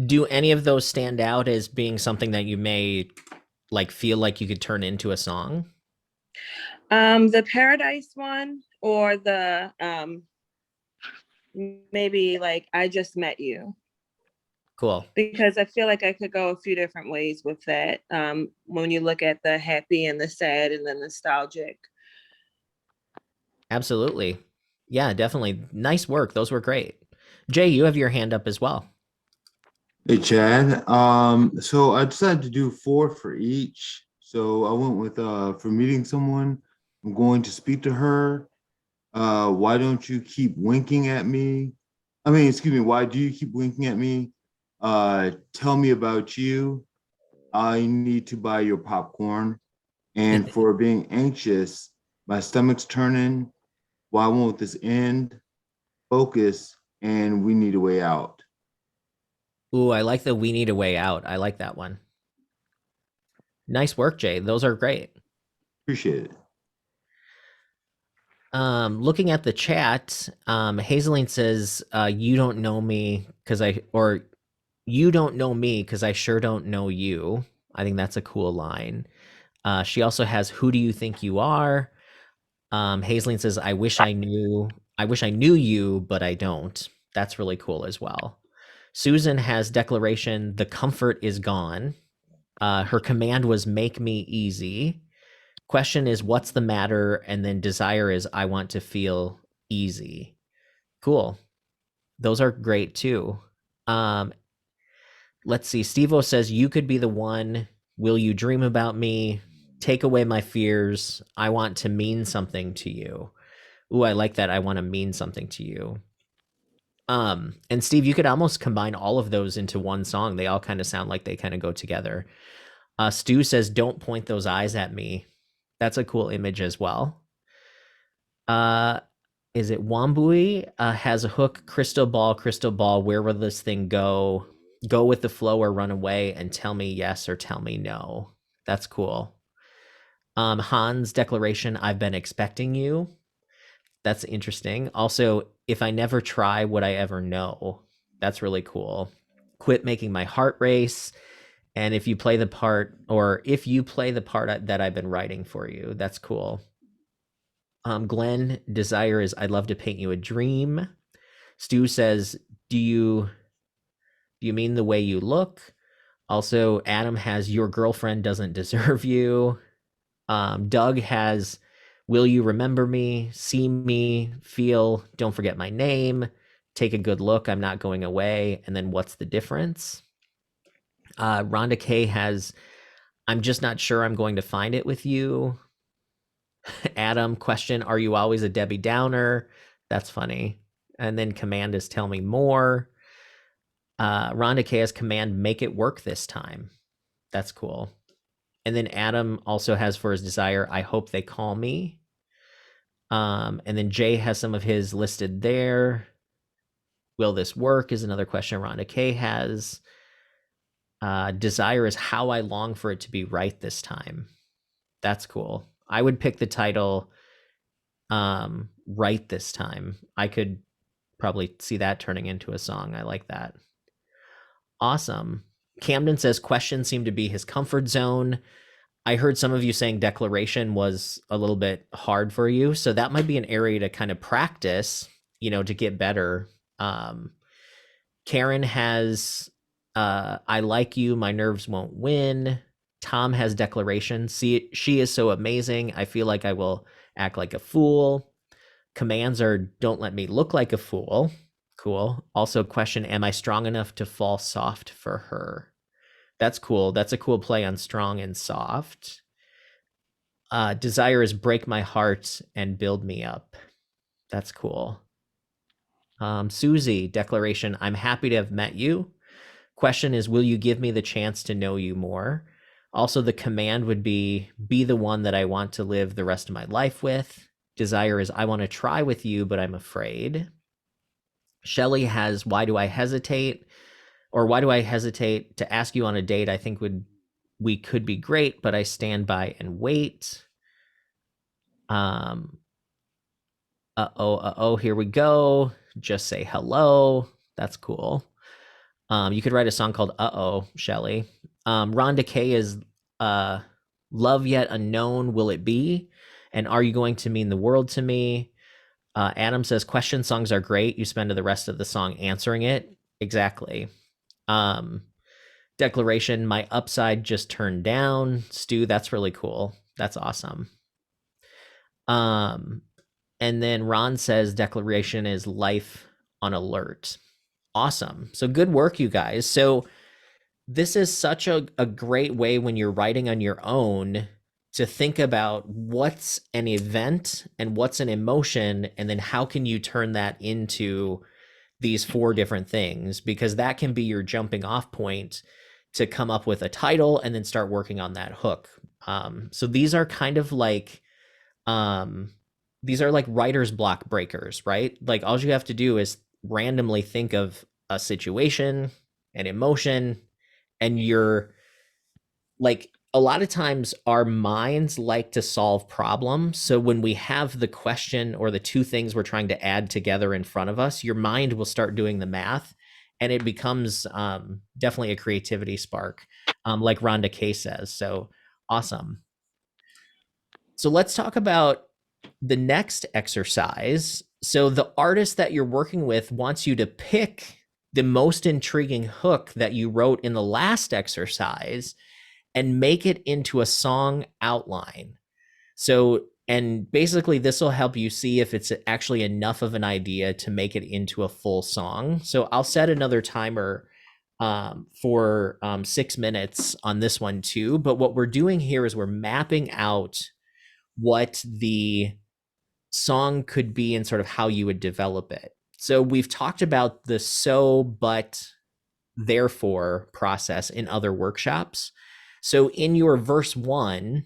Do any of those stand out as being something that you may like feel like you could turn into a song? The paradise one, or the maybe like I just met you, Cool. because I feel like I could go a few different ways with that. When you look at the happy and the sad and the nostalgic. Absolutely. Yeah, definitely. Nice work. Those were great. Jay, you have your hand up as well. Hey Chad. So I decided to do 4 for each. So I went with for meeting someone, I'm going to speak to her. Why don't you keep winking at me? I mean, excuse me, why do you keep winking at me? Tell me about you. I need to buy your popcorn. And for being anxious, my stomach's turning. Why won't this end? Focus, and we need a way out. Ooh, I like the we need a way out. I like that one. Nice work, Jay. Those are great. Appreciate it. Looking at the chat, Hazeline says, you don't know me because you don't know me because I sure don't know you. I think that's a cool line. She also has, who do you think you are? Hazeline says, I wish I knew you, but I don't. That's really cool as well. Susan has declaration, the comfort is gone. Her command was make me easy. Question is, what's the matter? And then desire is, I want to feel easy. Cool. Those are great too. Let's see. Steve-O says, you could be the one. Will you dream about me? Take away my fears. I want to mean something to you. Ooh, I like that. I want to mean something to you. And Steve, you could almost combine all of those into one song. They all kind of sound like they kind of go together. Stu says, don't point those eyes at me. That's a cool image as well. Is it Wambui? Has a hook, crystal ball, where will this thing go? Go with the flow or run away and tell me yes or tell me no. That's cool. Hans declaration, I've been expecting you. That's interesting. Also, if I never try, would I ever know? That's really cool. Quit making my heart race. And if you play the part that I've been writing for you, that's cool. Glenn, desire is, I'd love to paint you a dream. Stu says, do you mean the way you look? Also, Adam has, your girlfriend doesn't deserve you. Doug has, will you remember me, see me, feel, don't forget my name, take a good look, I'm not going away, and then what's the difference? Rhonda K has, I'm just not sure I'm going to find it with you. Adam, question, are you always a Debbie Downer? That's funny. And then command is tell me more. Rhonda K has command, make it work this time. That's cool. And then Adam also has for his desire, I hope they call me. And then Jay has some of his listed there. Will this work is another question Rhonda K has. Desire is how I long for it to be right this time. That's cool. I would pick the title right this time. I could probably see that turning into a song. I like that. Awesome. Camden says questions seem to be his comfort zone. I heard some of you saying declaration was a little bit hard for you. So that might be an area to kind of practice, to get better. Karen has, I like you, my nerves won't win. Tom has declaration. See, she is so amazing. I feel like I will act like a fool. Commands are don't let me look like a fool. Cool. Also question, am I strong enough to fall soft for her? That's cool. That's a cool play on strong and soft. Desire is break my heart and build me up. That's cool. Susie, declaration, I'm happy to have met you. Question is, will you give me the chance to know you more? Also, the command would be the one that I want to live the rest of my life with. Desire is, I want to try with you, but I'm afraid. Shelley has, why do I hesitate? Or why do I hesitate to ask you on a date? I think we could be great, but I stand by and wait. Here we go. Just say hello. That's cool. You could write a song called Uh-oh, Shelley. Rhonda K is love yet unknown, will it be? And are you going to mean the world to me? Adam says question songs are great. You spend the rest of the song answering it. Exactly. Declaration, my upside just turned down. Stu, that's really cool. That's awesome. And then Ron says declaration is life on alert. Awesome. So good work, you guys. So this is such a great way when you're writing on your own to think about what's an event and what's an emotion, and then how can you turn that into these 4 different things, because that can be your jumping off point to come up with a title and then start working on that hook. So these are kind of like, these are like writer's block breakers, right? Like all you have to do is randomly think of a situation, an emotion, and you're like, a lot of times our minds like to solve problems. So when we have the question or the 2 things we're trying to add together in front of us, your mind will start doing the math, and it becomes definitely a creativity spark, like Rhonda K says. So awesome. So let's talk about the next exercise. So the artist that you're working with wants you to pick the most intriguing hook that you wrote in the last exercise and make it into a song outline. So, and basically this will help you see if it's actually enough of an idea to make it into a full song. So I'll set another timer for 6 minutes on this one too. But what we're doing here is we're mapping out what the song could be and sort of how you would develop it. So we've talked about the so, but, therefore process in other workshops. So in your verse 1,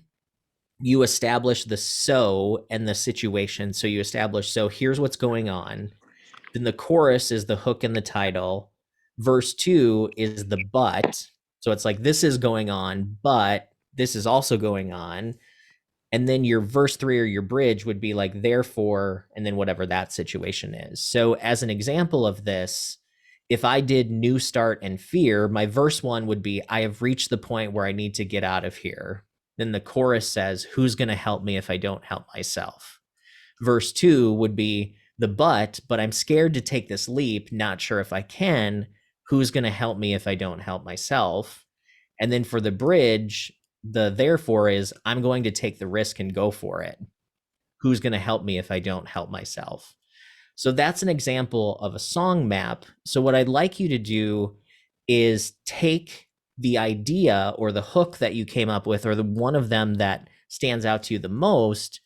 you establish the so and the situation. So you establish, so here's what's going on. Then the chorus is the hook and the title. Verse 2 is the but. So it's like, this is going on, but this is also going on. And then your verse 3 or your bridge would be like, therefore, and then whatever that situation is. So as an example of this, if I did new start and fear, my verse 1 would be, I have reached the point where I need to get out of here. Then the chorus says, who's going to help me if I don't help myself? Verse 2 would be the but I'm scared to take this leap, not sure if I can. Who's going to help me if I don't help myself? And then for the bridge, the therefore is, I'm going to take the risk and go for it. Who's going to help me if I don't help myself? So that's an example of a song map. So what I'd like you to do is take the idea or the hook that you came up with, or the one of them that stands out to you the most,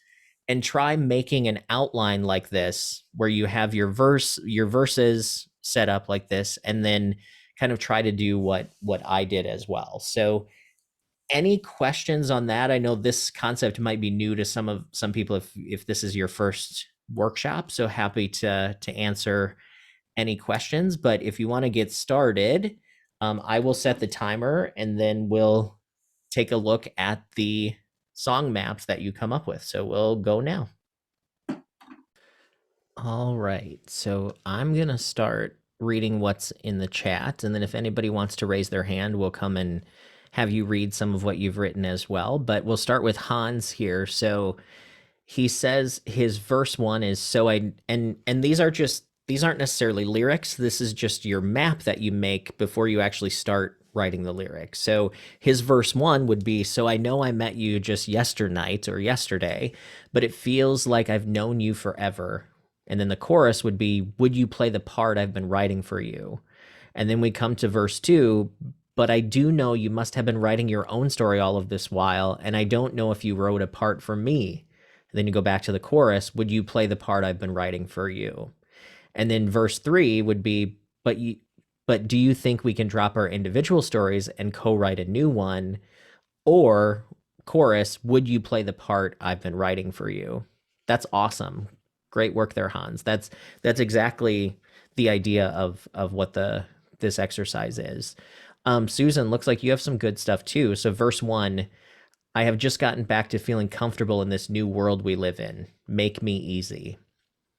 and try making an outline like this, where you have your verses set up like this, and then kind of try to do what I did as well. So any questions on that? I know this concept might be new to some people if this is your first workshop, so happy to answer any questions. But if you want to get started, I will set the timer, and then we'll take a look at the song maps that you come up with. So we'll go now. All right, so I'm gonna start reading what's in the chat, and then if anybody wants to raise their hand, we'll come and have you read some of what you've written as well. But we'll start with Hans here. So he says his verse 1 is, so I, and these aren't necessarily lyrics. This is just your map that you make before you actually start writing the lyrics. So his verse 1 would be, so I know I met you just yesternight or yesterday, but it feels like I've known you forever. And then the chorus would be, would you play the part I've been writing for you? And then we come to verse 2, but I do know you must have been writing your own story all of this while, and I don't know if you wrote a part for me. And then you go back to the chorus, would you play the part I've been writing for you? And then verse 3 would be, but do you think we can drop our individual stories and co-write a new one? Or chorus, would you play the part I've been writing for you? That's awesome. Great work there, Hans. That's exactly the idea of what this exercise is. Susan, looks like you have some good stuff too. So verse 1, I have just gotten back to feeling comfortable in this new world we live in. Make me easy.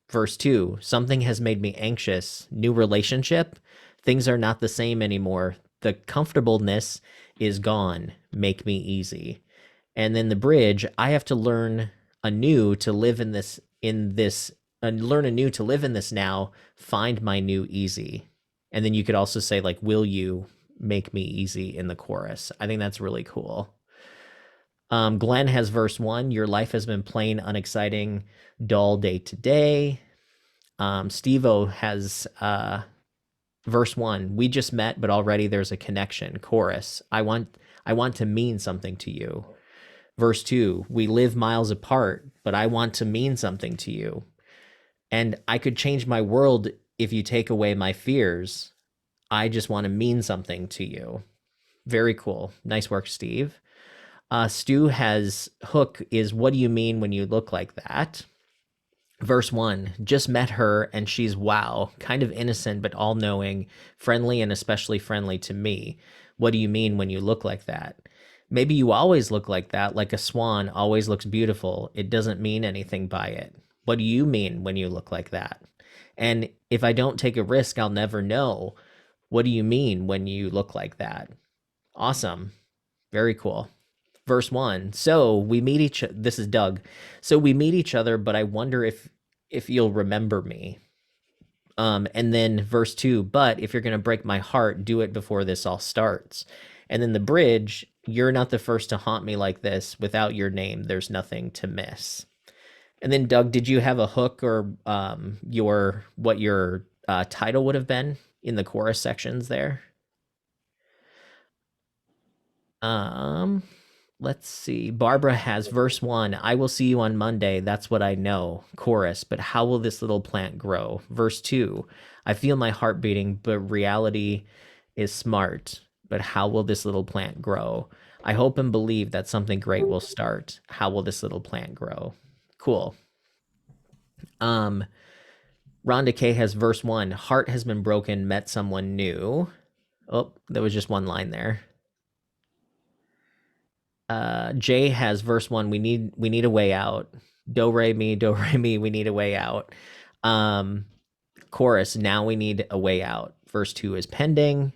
Verse 2, something has made me anxious. New relationship. Things are not the same anymore. The comfortableness is gone. Make me easy. And then the bridge, I have to learn anew to live in this learn anew to live in this now, find my new easy. And then you could also say, like, will you make me easy in the chorus? I think that's really cool. Glenn has verse 1, your life has been plain, unexciting, dull day to day. Steve-O has verse 1, we just met, but already there's a connection. Chorus, I want to mean something to you. Verse 2, we live miles apart, but I want to mean something to you. And I could change my world if you take away my fears. I just want to mean something to you. Very cool. Nice work, Steve. Stu has hook is, what do you mean when you look like that? Verse 1, just met her and she's wow, kind of innocent but all-knowing, friendly and especially friendly to me. What do you mean when you look like that? Maybe you always look like that, like a swan always looks beautiful. It doesn't mean anything by it. What do you mean when you look like that? And if I don't take a risk, I'll never know. What do you mean when you look like that? Awesome. Very cool. Verse 1, so we meet each, this is Doug. So we meet each other, but I wonder if you'll remember me. And then verse 2, but if you're going to break my heart, do it before this all starts. And then the bridge, you're not the first to haunt me like this. Without your name, there's nothing to miss. And then Doug, did you have a hook or what your title would have been in the chorus sections there? Let's see. Barbara has verse 1, I will see you on Monday. That's what I know. Chorus, but how will this little plant grow? Verse 2, I feel my heart beating, but reality is smart. But how will this little plant grow? I hope and believe that something great will start. How will this little plant grow? Cool. Rhonda K has verse 1, heart has been broken, met someone new. Oh, there was just one line there. Jay has verse 1, we need a way out. Do re mi, we need a way out. Chorus, now we need a way out. Verse 2 is pending.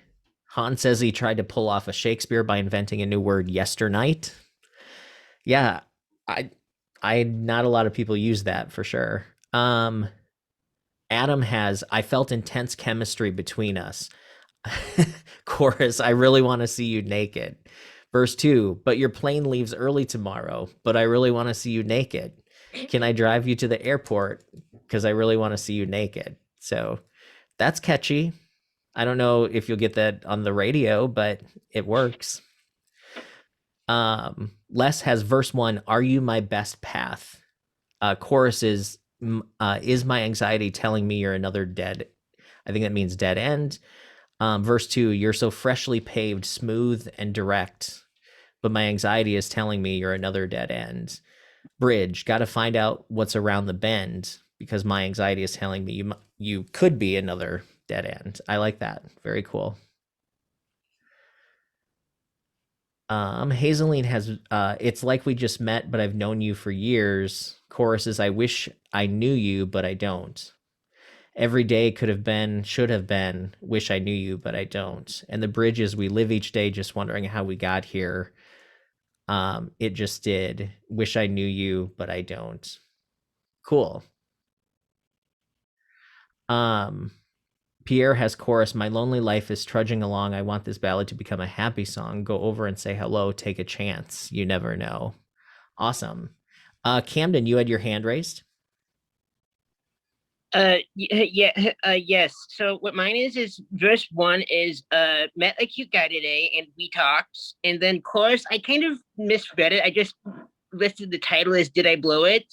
Han says he tried to pull off a Shakespeare by inventing a new word, yesternight. Yeah, I not a lot of people use that for sure. Adam has, I felt intense chemistry between us. Chorus, I really want to see you naked. Verse 2, but your plane leaves early tomorrow, but I really want to see you naked. Can I drive you to the airport? Because I really want to see you naked. So that's catchy. I don't know if you'll get that on the radio, but it works. Les has verse 1, are you my best path? Chorus is my anxiety telling me you're another dead? I think that means dead end. Verse 2, you're so freshly paved, smooth and direct, but my anxiety is telling me you're another dead end. Bridge, got to find out what's around the bend because my anxiety is telling me you could be another dead end. I like that. Very cool. Hazeline has, it's like we just met, but I've known you for years. Chorus is, I wish I knew you, but I don't. Every day could have been, should have been, wish I knew you, but I don't. And the bridge is, we live each day just wondering how we got here. It just did. Wish I knew you, but I don't. Cool. Pierre has chorus, my lonely life is trudging along. I want this ballad to become a happy song. Go over and say hello, take a chance. You never know. Awesome. Camden, you had your hand raised. Yes. So what mine is verse one is met a cute guy today and we talked, and then chorus I kind of misread it. I just listed the title as Did I Blow It?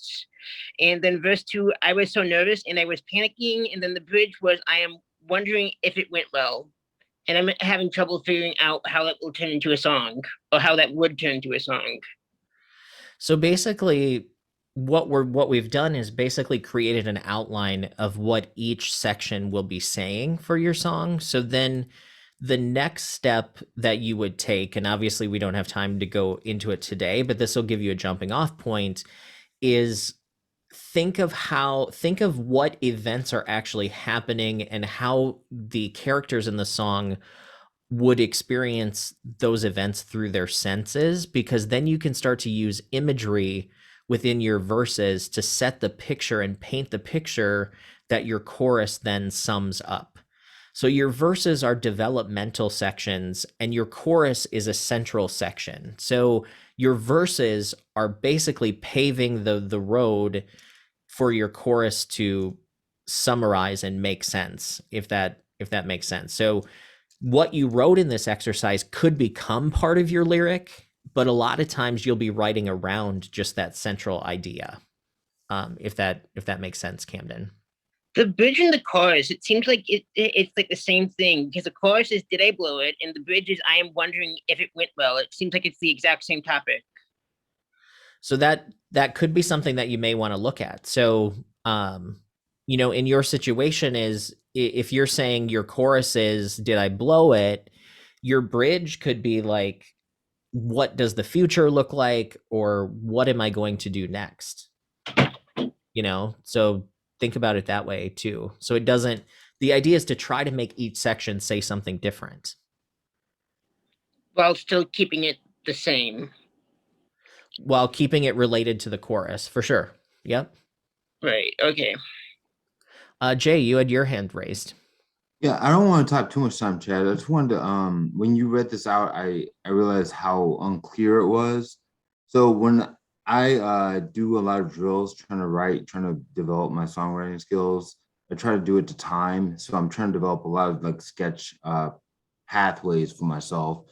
And then verse two, I was so nervous and I was panicking, and then the bridge was I am wondering if it went well. And I'm having trouble figuring out how that will turn into a song, or how that would turn into a song. So basically, what we've done is basically created an outline of what each section will be saying for your song. So then the next step that you would take, and obviously we don't have time to go into it today, but this will give you a jumping off point, is think of what events are actually happening and how the characters in the song would experience those events through their senses, because then you can start to use imagery within your verses to set the picture and paint the picture that your chorus then sums up. So your verses are developmental sections and your chorus is a central section. So your verses are basically paving the road for your chorus to summarize and make sense, if that makes sense. So what you wrote in this exercise could become part of your lyric, but a lot of times you'll be writing around just that central idea. If that makes sense, Camden. The bridge and the chorus, it seems like it's like the same thing, because the chorus is Did I Blow It? And the bridge is I am wondering if it went well. It seems like it's the exact same topic. So that could be something that you may want to look at. So in your situation is, if you're saying your chorus is Did I blow it? Your bridge could be like, what does the future look like, or what am I going to do next? So think about it that way too. So the idea is to try to make each section say something different while still keeping it the same. While keeping it related to the chorus, for sure. Yep. Right. Okay. Jay, you had your hand raised. Yeah, I don't want to talk too much time, Chad. I just wanted to, when you read this out, I realized how unclear it was. So when I do a lot of drills, trying to develop my songwriting skills, I try to do it to time. So I'm trying to develop a lot of like sketch pathways for myself.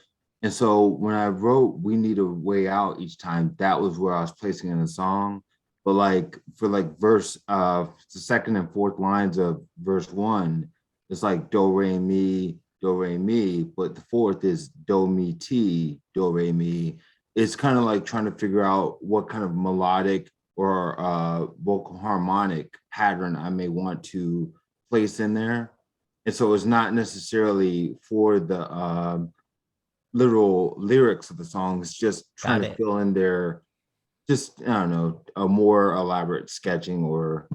And so when I wrote "We Need a Way Out" each time, that was where I was placing in the song. But like for like verse, the second and fourth lines of verse one, it's like do re mi, but the fourth is do mi ti, do re mi. It's kind of like trying to figure out what kind of melodic or vocal harmonic pattern I may want to place in there. And so it's not necessarily for the literal lyrics of the song. It's just trying to fill in their, just, I don't know, a more elaborate sketching or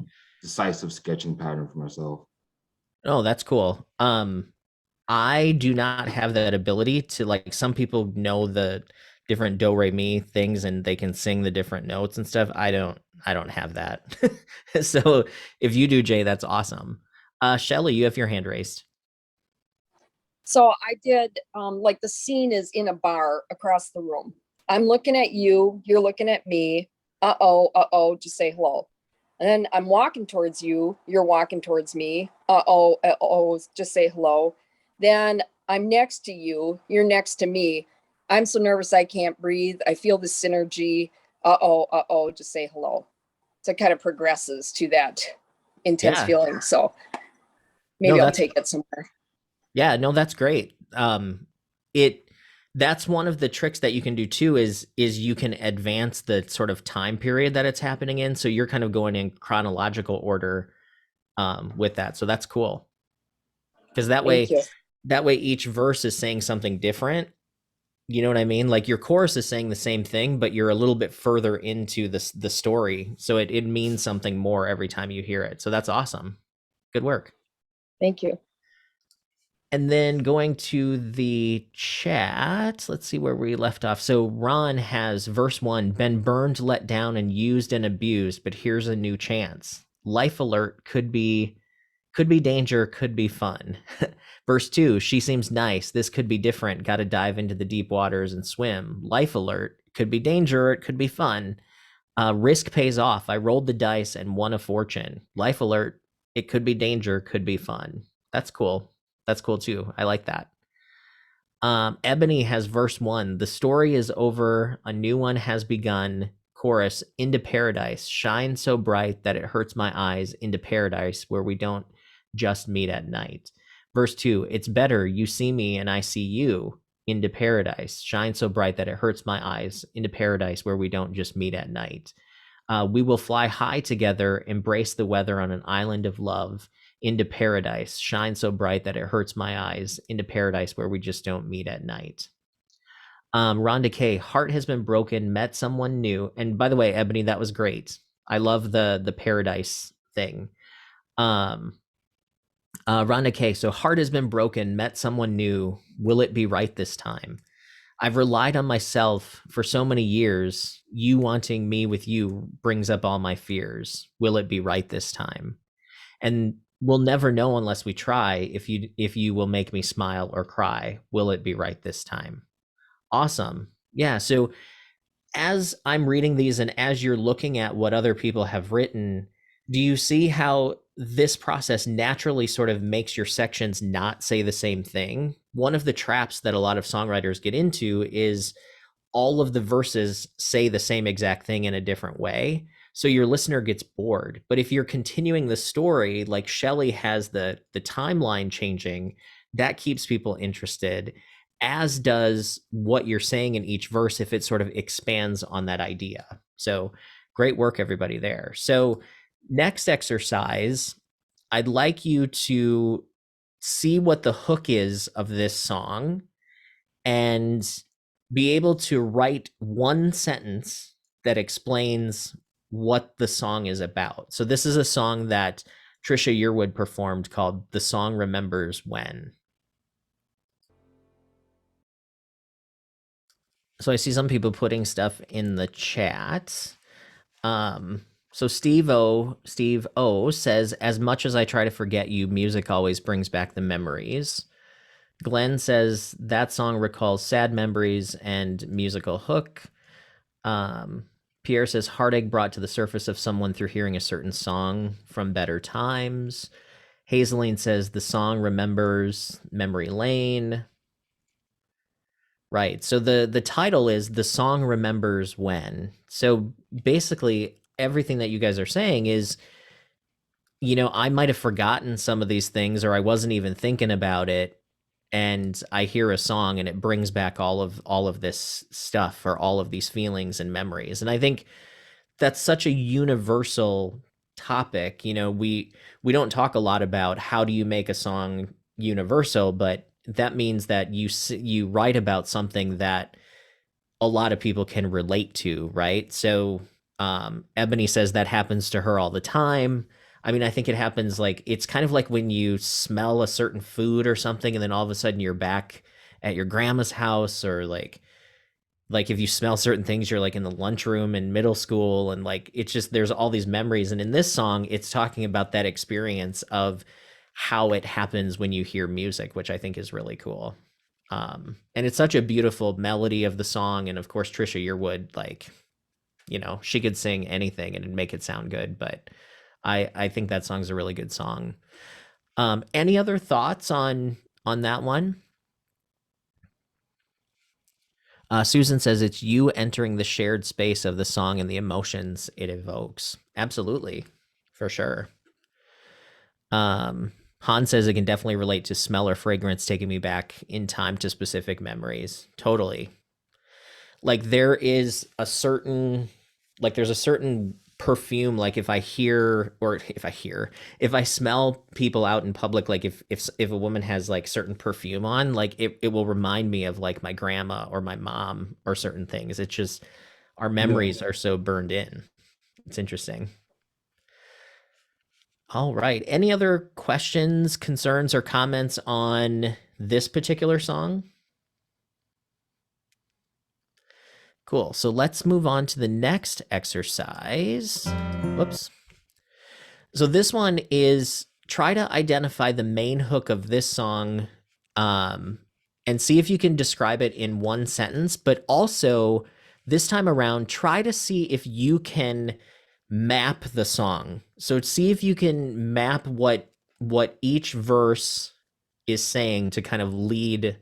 decisive sketching pattern for myself. Oh, that's cool. I do not have that ability to, like, some people know the different do re mi things and they can sing the different notes and stuff. I don't have that. So if you do, Jay, that's awesome. Shelly, you have your hand raised. So I did, like the scene is in a bar across the room. I'm looking at you, you're looking at me. Uh-oh, just say hello. And then I'm walking towards you, you're walking towards me. Uh-oh, just say hello. Then I'm next to you, you're next to me. I'm so nervous I can't breathe. I feel the synergy. Uh-oh, just say hello. So it kind of progresses to that intense feeling. So maybe I'll take it somewhere. Yeah, no, that's great. That's one of the tricks that you can do too, is you can advance the sort of time period that it's happening in. So you're kind of going in chronological order with that. So that's cool. Because that way each verse is saying something different. You know what I mean? Like your chorus is saying the same thing, but you're a little bit further into the story. So it means something more every time you hear it. So that's awesome. Good work. Thank you. And then going to the chat, let's see where we left off. So Ron has verse 1, been burned, let down, and used and abused, but here's a new chance. Life alert, could be danger, could be fun. Verse 2, she seems nice. This could be different. Got to dive into the deep waters and swim. Life alert, could be danger, it could be fun. Risk pays off. I rolled the dice and won a fortune. Life alert, It could be danger, could be fun. That's cool. That's cool too. I like that. Ebony has verse 1. The story is over. A new one has begun. Chorus, into paradise. Shine so bright that it hurts my eyes. Into paradise where we don't just meet at night. Verse 2. It's better. You see me and I see you. Into paradise. Shine so bright that it hurts my eyes. Into paradise where we don't just meet at night. We will fly high together, embrace the weather on an island of love, into paradise, shine so bright that it hurts my eyes, into paradise where we just don't meet at night. Rhonda K, heart has been broken, met someone new. And by the way, Ebony, that was great. I love the paradise thing. Rhonda K, so heart has been broken, met someone new. Will it be right this time? I've relied on myself for so many years. You wanting me with you brings up all my fears. Will it be right this time? And we'll never know unless we try if you will make me smile or cry. Will it be right this time? Awesome. Yeah, so as I'm reading these and as you're looking at what other people have written, do you see how this process naturally sort of makes your sections not say the same thing? One of the traps that a lot of songwriters get into is all of the verses say the same exact thing in a different way. So your listener gets bored. But if you're continuing the story, like Shelley has the timeline changing, that keeps people interested, as does what you're saying in each verse if it sort of expands on that idea. So great work, everybody there. So next exercise, I'd like you to see what the hook is of this song and be able to write one sentence that explains what the song is about. So this is a song that Trisha Yearwood performed called The Song Remembers When. So I see some people putting stuff in the chat. So Steve O says, as much as I try to forget you, music always brings back the memories. Glenn says that song recalls sad memories and musical hook. Pierre says heartache brought to the surface of someone through hearing a certain song from better times. Hazeline says the song remembers memory lane. Right. So the title is The Song Remembers When. So basically everything that you guys are saying is, you know, I might have forgotten some of these things or I wasn't even thinking about it, and I hear a song and it brings back all of this stuff or all of these feelings and memories. And I think that's such a universal topic. You know, we don't talk a lot about how do you make a song universal, but that means that you write about something that a lot of people can relate to, right? So Ebony says that happens to her all the time. I mean, I think it happens, like, it's kind of like when you smell a certain food or something and then all of a sudden you're back at your grandma's house, or like if you smell certain things, you're like in the lunchroom in middle school, and like it's just, there's all these memories. And in this song, it's talking about that experience of how it happens when you hear music, which I think is really cool. And it's such a beautiful melody of the song. And of course, Trisha Yearwood, like, you know, she could sing anything and make it sound good, but I think that song's a really good song. Any other thoughts on that one? Susan says it's you entering the shared space of the song and the emotions it evokes. Absolutely, for sure. Han says it can definitely relate to smell or fragrance, taking me back in time to specific memories. Totally. Like there's a certain perfume, like if I smell people out in public, like if a woman has like certain perfume on, like it will remind me of like my grandma or my mom or certain things. It's just our memories are so burned in. It's interesting. All right. Any other questions, concerns, or comments on this particular song? Cool. So let's move on to the next exercise. Whoops. So this one is try to identify the main hook of this song, and see if you can describe it in one sentence, but also this time around, try to see if you can map the song. So see if you can map what each verse is saying to kind of lead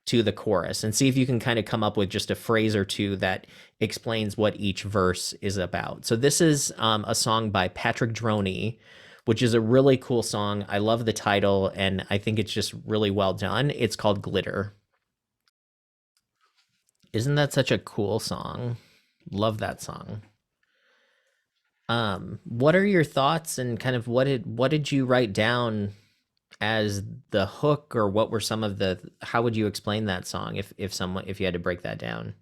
to the chorus, and see if you can kind of come up with just a phrase or two that explains what each verse is about. So this is a song by Patrick Droney, which is a really cool song. I love the title, and I think it's just really well done. It's called Glitter. Isn't that such a cool song? Love that song. What are your thoughts, and kind of what did you write down as the hook, or what were some of the, how would you explain that song if you had to break that down?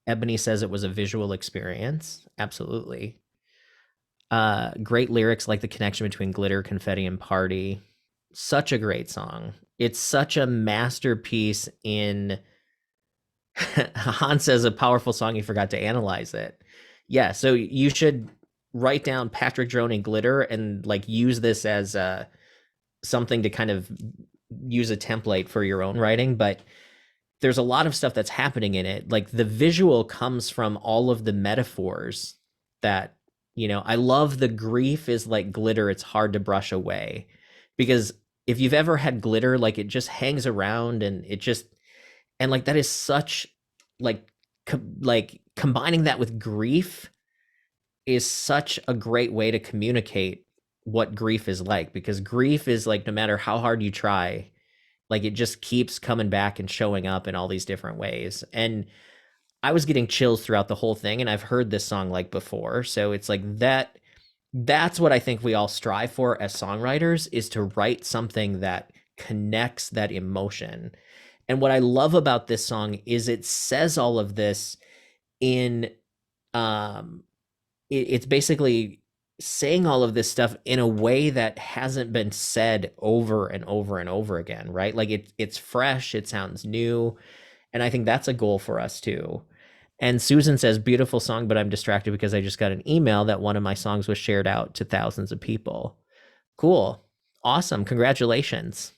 Ebony says it was a visual experience. Absolutely. Great lyrics, like the connection between glitter, confetti, and party. Such a great song. It's such a masterpiece in Han says a powerful song, you forgot to analyze it. Yeah, so you should write down Patrick Droney Glitter and like use this as something to kind of use a template for your own writing. But there's a lot of stuff that's happening in it. Like the visual comes from all of the metaphors that, you know, I love the grief is like glitter. It's hard to brush away, because if you've ever had glitter, like it just hangs around, and it just, and like that is such like combining that with grief is such a great way to communicate what grief is like, because grief is like, no matter how hard you try, like it just keeps coming back and showing up in all these different ways. And I was getting chills throughout the whole thing, and I've heard this song like before. So it's like that's what I think we all strive for as songwriters, is to write something that connects that emotion. And what I love about this song is it says all of this in it's basically saying all of this stuff in a way that hasn't been said over and over and over again, right? Like it's fresh, it sounds new, and I think that's a goal for us too. And Susan says, beautiful song, but I'm distracted because I just got an email that one of my songs was shared out to thousands of people. Cool. Awesome. Congratulations.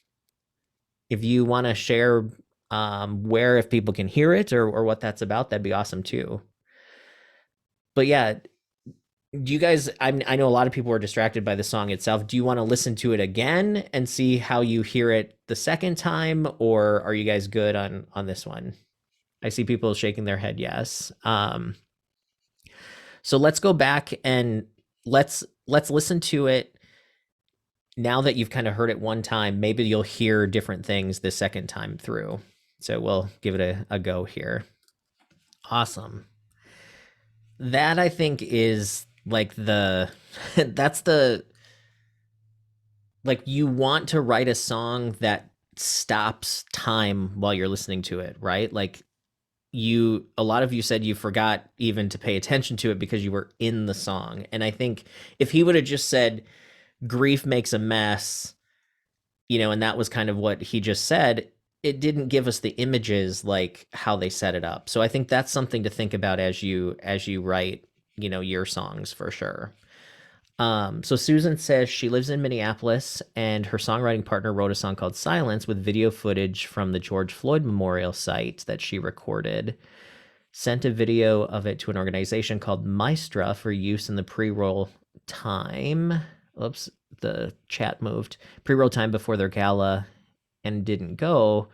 If you want to share where, if people can hear it, or what that's about, that'd be awesome too. But yeah, do you guys, I know a lot of people are distracted by the song itself. Do you want to listen to it again and see how you hear it the second time, or are you guys good on this one? I see people shaking their head yes. So let's go back and let's listen to it. Now that you've kind of heard it one time, maybe you'll hear different things the second time through. So we'll give it a go here. Awesome. That I think is like that's the, like, you want to write a song that stops time while you're listening to it, right? Like a lot of you said you forgot even to pay attention to it because you were in the song. And I think if he would have just said, grief makes a mess, you know, and that was kind of what he just said, it didn't give us the images like how they set it up. So I think that's something to think about as you write, you know, your songs for sure. So Susan says she lives in Minneapolis, and her songwriting partner wrote a song called Silence with video footage from the George Floyd Memorial site that she recorded, sent a video of it to an organization called Maestra for use in the pre-roll time. Oops, the chat moved. Pre-roll time before their gala, and didn't go.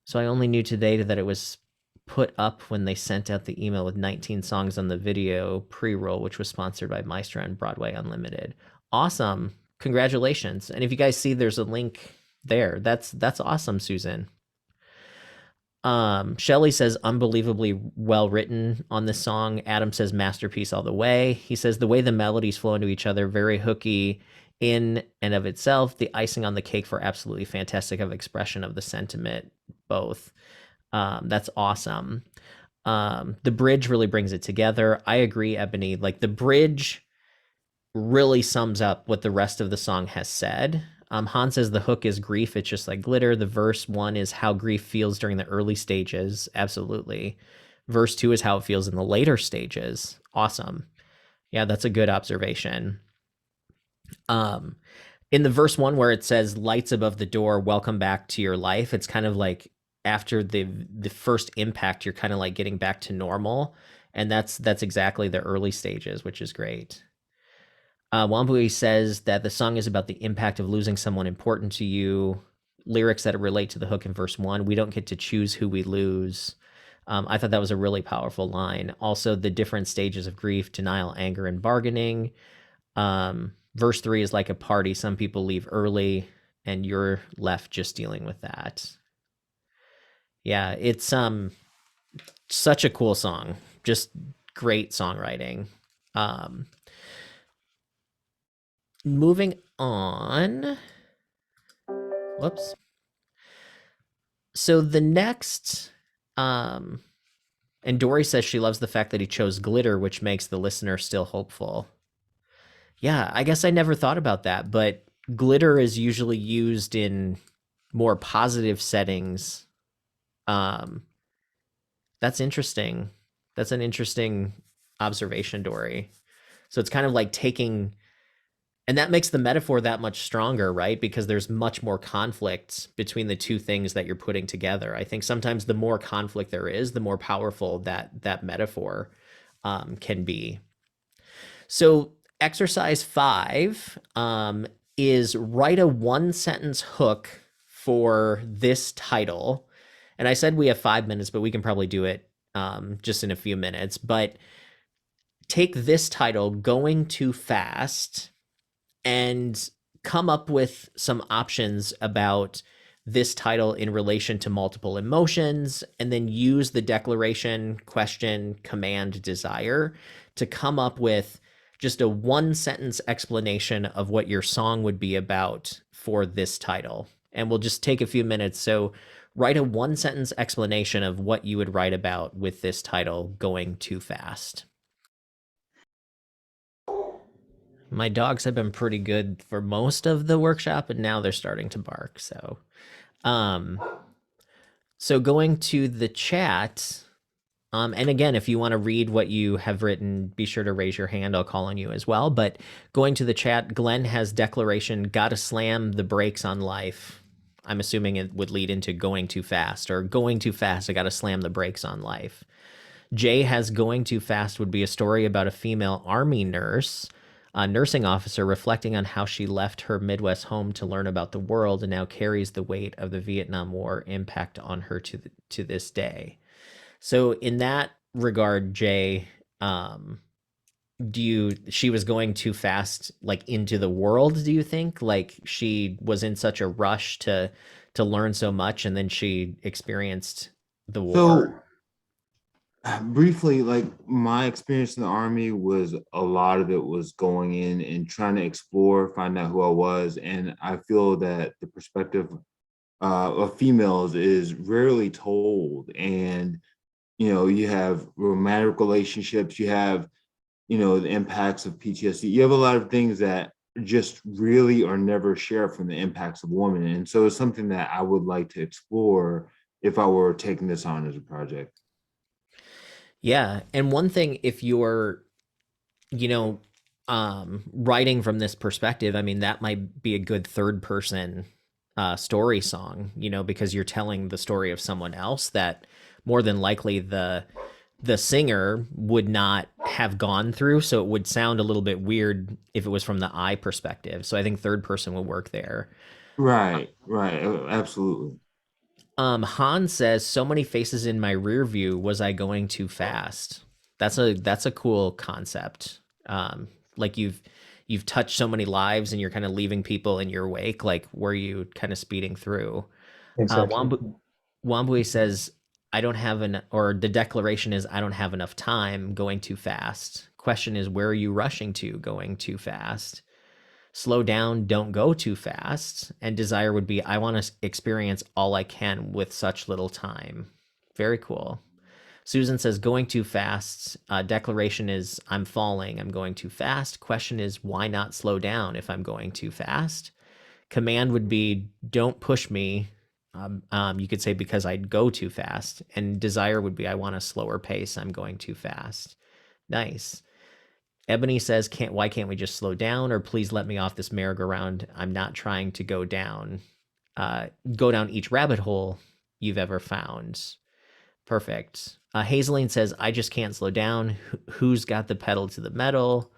So I only knew today that it was put up when they sent out the email with 19 songs on the video pre-roll, which was sponsored by Maestra and Broadway Unlimited. Awesome. Congratulations. And if you guys see there's a link there, that's awesome, Susan. Shelly says unbelievably well written on this song. Adam says masterpiece all the way. He says the way the melodies flow into each other, very hooky in and of itself. The icing on the cake for absolutely fantastic of expression of the sentiment, both. That's awesome. The bridge really brings it together. I agree, Ebony. Like the bridge really sums up what the rest of the song has said. Han says the hook is grief. It's just like glitter. The verse 1 is how grief feels during the early stages. Absolutely. Verse 2 is how it feels in the later stages. Awesome. Yeah, that's a good observation. In the verse 1 where it says lights above the door, welcome back to your life, it's kind of like after the first impact, you're kind of like getting back to normal. And that's exactly the early stages, which is great. Wambui says that the song is about the impact of losing someone important to you. Lyrics that relate to the hook in verse 1. We don't get to choose who we lose. I thought that was a really powerful line. Also, the different stages of grief, denial, anger, and bargaining. Verse 3 is like a party. Some people leave early, and you're left just dealing with that. Yeah, it's such a cool song. Just great songwriting. Moving on. Whoops. So the next, and Dory says she loves the fact that he chose glitter, which makes the listener still hopeful. Yeah, I guess I never thought about that, but glitter is usually used in more positive settings. That's interesting. That's an interesting observation, Dory. So it's kind of like taking, and that makes the metaphor that much stronger, right? Because there's much more conflict between the two things that you're putting together. I think sometimes the more conflict there is, the more powerful that metaphor can be. So exercise 5 is write a 1-sentence hook for this title. And I said we have 5 minutes, but we can probably do it just in a few minutes. But take this title, Going Too Fast, and come up with some options about this title in relation to multiple emotions, and then use the declaration, question, command, desire to come up with just a 1-sentence explanation of what your song would be about for this title. And we'll just take a few minutes. So write a 1-sentence explanation of what you would write about with this title, Going Too Fast. My dogs have been pretty good for most of the workshop, and now they're starting to bark. So going to the chat, and again, if you want to read what you have written, be sure to raise your hand. I'll call on you as well. But going to the chat, Glenn has declaration, gotta slam the brakes on life. I'm assuming it would lead into going too fast, or going too fast, I gotta slam the brakes on life. Jay has going too fast would be a story about a female Army nurse, a nursing officer reflecting on how she left her Midwest home to learn about the world and now carries the weight of the Vietnam War impact on her to this day. So in that regard, Jay, she was going too fast, like into the world, do you think? Like she was in such a rush to learn so much, and then she experienced the war? So briefly, like my experience in the Army was a lot of it was going in and trying to explore, find out who I was. And I feel that the perspective of females is rarely told. And, you have romantic relationships, you have, the impacts of PTSD. You have a lot of things that just really are never shared from the impacts of women. And so it's something that I would like to explore if I were taking this on as a project. Yeah. And one thing, if you're, writing from this perspective, I mean, that might be a good third person story song, because you're telling the story of someone else that more than likely the singer would not have gone through. So it would sound a little bit weird if it was from the I perspective. So I think third person would work there. Right. Absolutely. Han says, so many faces in my rear view. Was I going too fast? That's a cool concept. Like you've touched so many lives and you're kind of leaving people in your wake. Like, were you kind of speeding through? Exactly. Wambui says, the declaration is, I don't have enough time, going too fast. Question is, where are you rushing to, going too fast? Slow down, don't go too fast. And desire would be, I want to experience all I can with such little time. Very cool. Susan says, going too fast. Declaration is, I'm falling, I'm going too fast. Question is, why not slow down if I'm going too fast? Command would be, don't push me. You could say, because I'd go too fast. And desire would be, I want a slower pace, I'm going too fast. Nice. Ebony says, why can't we just slow down? Or please let me off this merry-go-round. I'm not trying to go down each rabbit hole you've ever found. Perfect. Hazeline says, I just can't slow down. Who's got the pedal to the metal?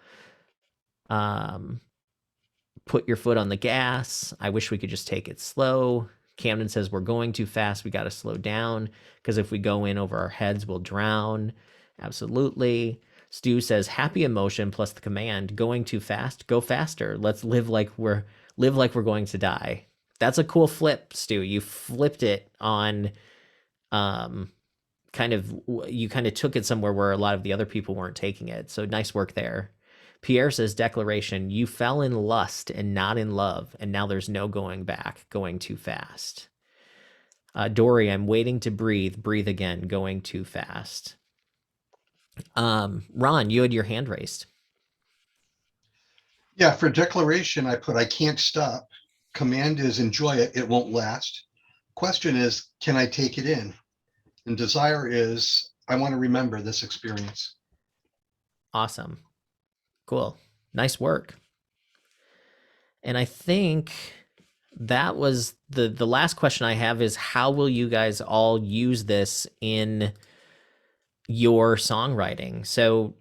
Put your foot on the gas. I wish we could just take it slow. Camden says, we're going too fast. We got to slow down because if we go in over our heads, we'll drown. Absolutely. Stu says, happy emotion plus the command, going too fast, go faster. Let's live like we're going to die. That's a cool flip, Stu. You flipped it on you kind of took it somewhere where a lot of the other people weren't taking it. So nice work there. Pierre says, declaration, you fell in lust and not in love, and now there's no going back, going too fast. Dory, I'm waiting to breathe again, going too fast. Ron, you had your hand raised. Yeah, for declaration, I put, I can't stop. Command is enjoy it, it won't last. Question is, can I take it in? And desire is, I want to remember this experience. Awesome. Cool. Nice work. And I think that was the last question I have is, how will you guys all use this in your songwriting? So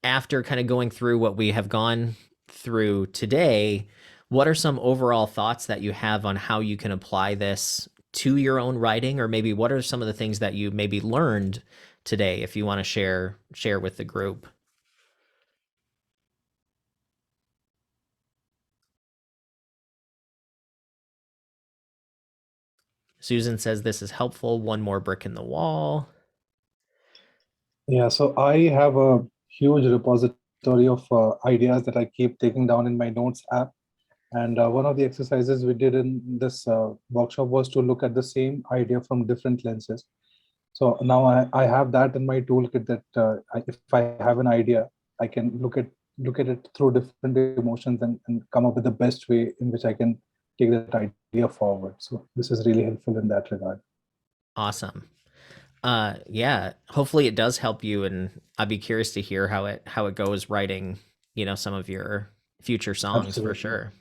after kind of going through what we have gone through today, what are some overall thoughts that you have on how you can apply this to your own writing? Or maybe what are some of the things that you maybe learned today, if you want to share with the group? Susan says this is helpful. One more brick in the wall. Yeah, so I have a huge repository of ideas that I keep taking down in my notes app. And one of the exercises we did in this workshop was to look at the same idea from different lenses. So now I have that in my toolkit that if I have an idea, I can look at it through different emotions and come up with the best way in which I can take that idea forward. So this is really helpful in that regard. Awesome. Yeah, hopefully it does help you, and I'd be curious to hear how it goes writing, some of your future songs. Absolutely. For sure.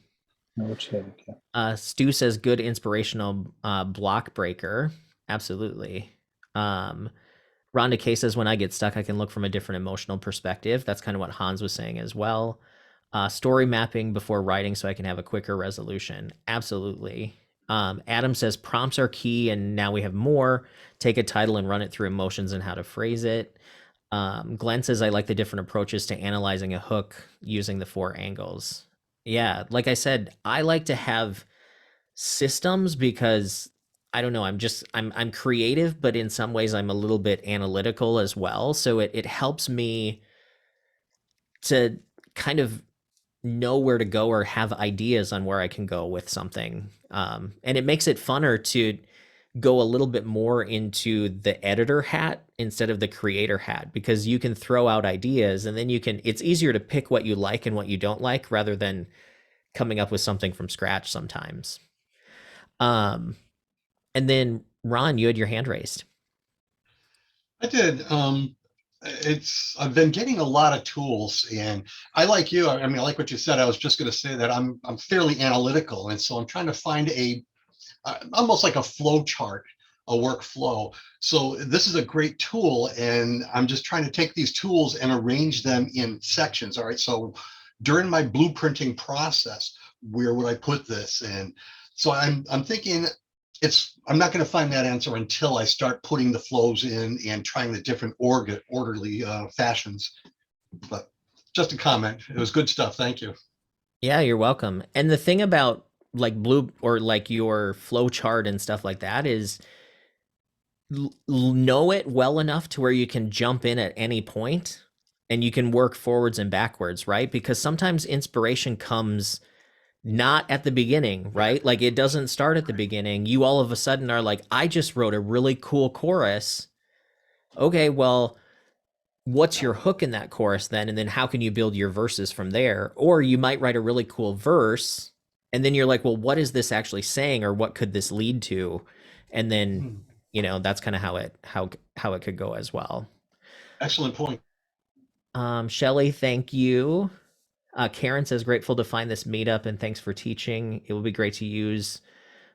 I would share it, yeah. Stu says good inspirational block breaker. Absolutely. Rhonda K says, when I get stuck, I can look from a different emotional perspective. That's kind of what Hans was saying as well. Story mapping before writing so I can have a quicker resolution. Absolutely. Adam says prompts are key, and now we have more. Take a title and run it through emotions and how to phrase it. Glenn says, I like the different approaches to analyzing a hook using the 4 angles. Yeah, like I said, I like to have systems because I don't know, I'm creative, but in some ways I'm a little bit analytical as well. So it helps me to kind of know where to go or have ideas on where I can go with something. And it makes it funner to go a little bit more into the editor hat instead of the creator hat, because you can throw out ideas and then it's easier to pick what you like and what you don't like rather than coming up with something from scratch sometimes. And then Ron, you had your hand raised. I did. I've been getting a lot of tools, and I like you. I mean, I like what you said. I was just going to say that I'm fairly analytical, and so I'm trying to find almost like a flow chart, a workflow. So this is a great tool, and I'm just trying to take these tools and arrange them in sections. All right. So during my blueprinting process, where would I put this? And so I'm thinking I'm not going to find that answer until I start putting the flows in and trying the different orderly fashions. But just a comment. It was good stuff. Thank you. Yeah, you're welcome. And the thing about like your flow chart and stuff like that is know it well enough to where you can jump in at any point and you can work forwards and backwards, right? Because sometimes inspiration comes not at the beginning, right? Like it doesn't start at the beginning. You all of a sudden are like, I just wrote a really cool chorus. Okay, well, what's your hook in that chorus then? And then how can you build your verses from there? Or you might write a really cool verse and then you're like, well, what is this actually saying? Or what could this lead to? And then, that's kind of how it could go as well. Excellent point. Shelly, thank you. Karen says, grateful to find this meetup and thanks for teaching. It will be great to use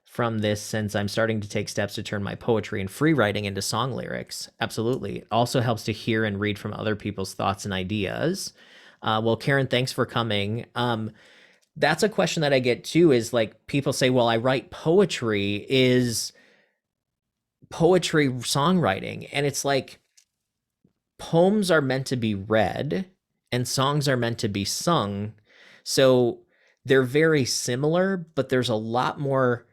from this since I'm starting to take steps to turn my poetry and free writing into song lyrics. Absolutely. It also helps to hear and read from other people's thoughts and ideas. Well, Karen, thanks for coming. That's a question that I get too, is like people say, well, I write poetry. Is poetry songwriting? And it's like, poems are meant to be read and songs are meant to be sung. So they're very similar, but there's a lot more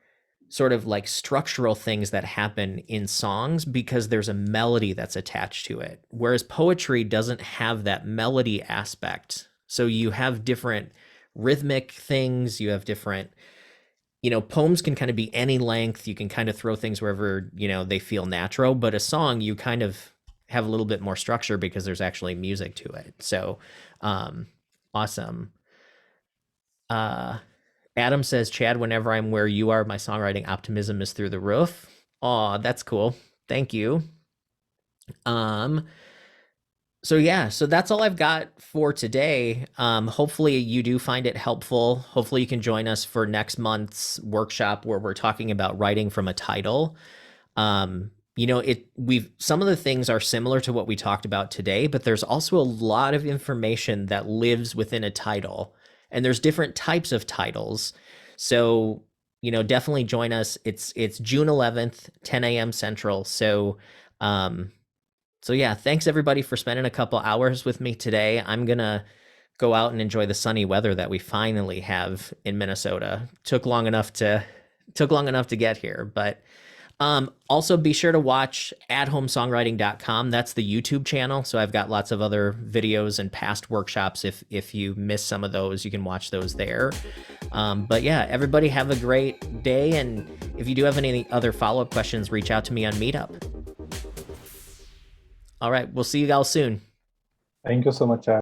sort of like structural things that happen in songs because there's a melody that's attached to it. Whereas poetry doesn't have that melody aspect. So you have different rhythmic things, you have different, poems can kind of be any length. You can kind of throw things wherever, they feel natural, but a song, you kind of have a little bit more structure because there's actually music to it. So, awesome. Adam says, Chad, whenever I'm where you are, my songwriting optimism is through the roof. Oh, that's cool. Thank you. So yeah, so that's all I've got for today. Hopefully you do find it helpful. Hopefully you can join us for next month's workshop where we're talking about writing from a title. Some of the things are similar to what we talked about today, but there's also a lot of information that lives within a title, and there's different types of titles. So, definitely join us. It's June 11th, 10 a.m. Central. So yeah, thanks everybody for spending a couple hours with me today. I'm gonna go out and enjoy the sunny weather that we finally have in Minnesota. Took long enough to get here, but also be sure to watch at homesongwriting.com. That's the YouTube channel. So I've got lots of other videos and past workshops. If you miss some of those, you can watch those there. But yeah, everybody have a great day. And if you do have any other follow-up questions, reach out to me on Meetup. All right, we'll see you guys soon. Thank you so much, Chad.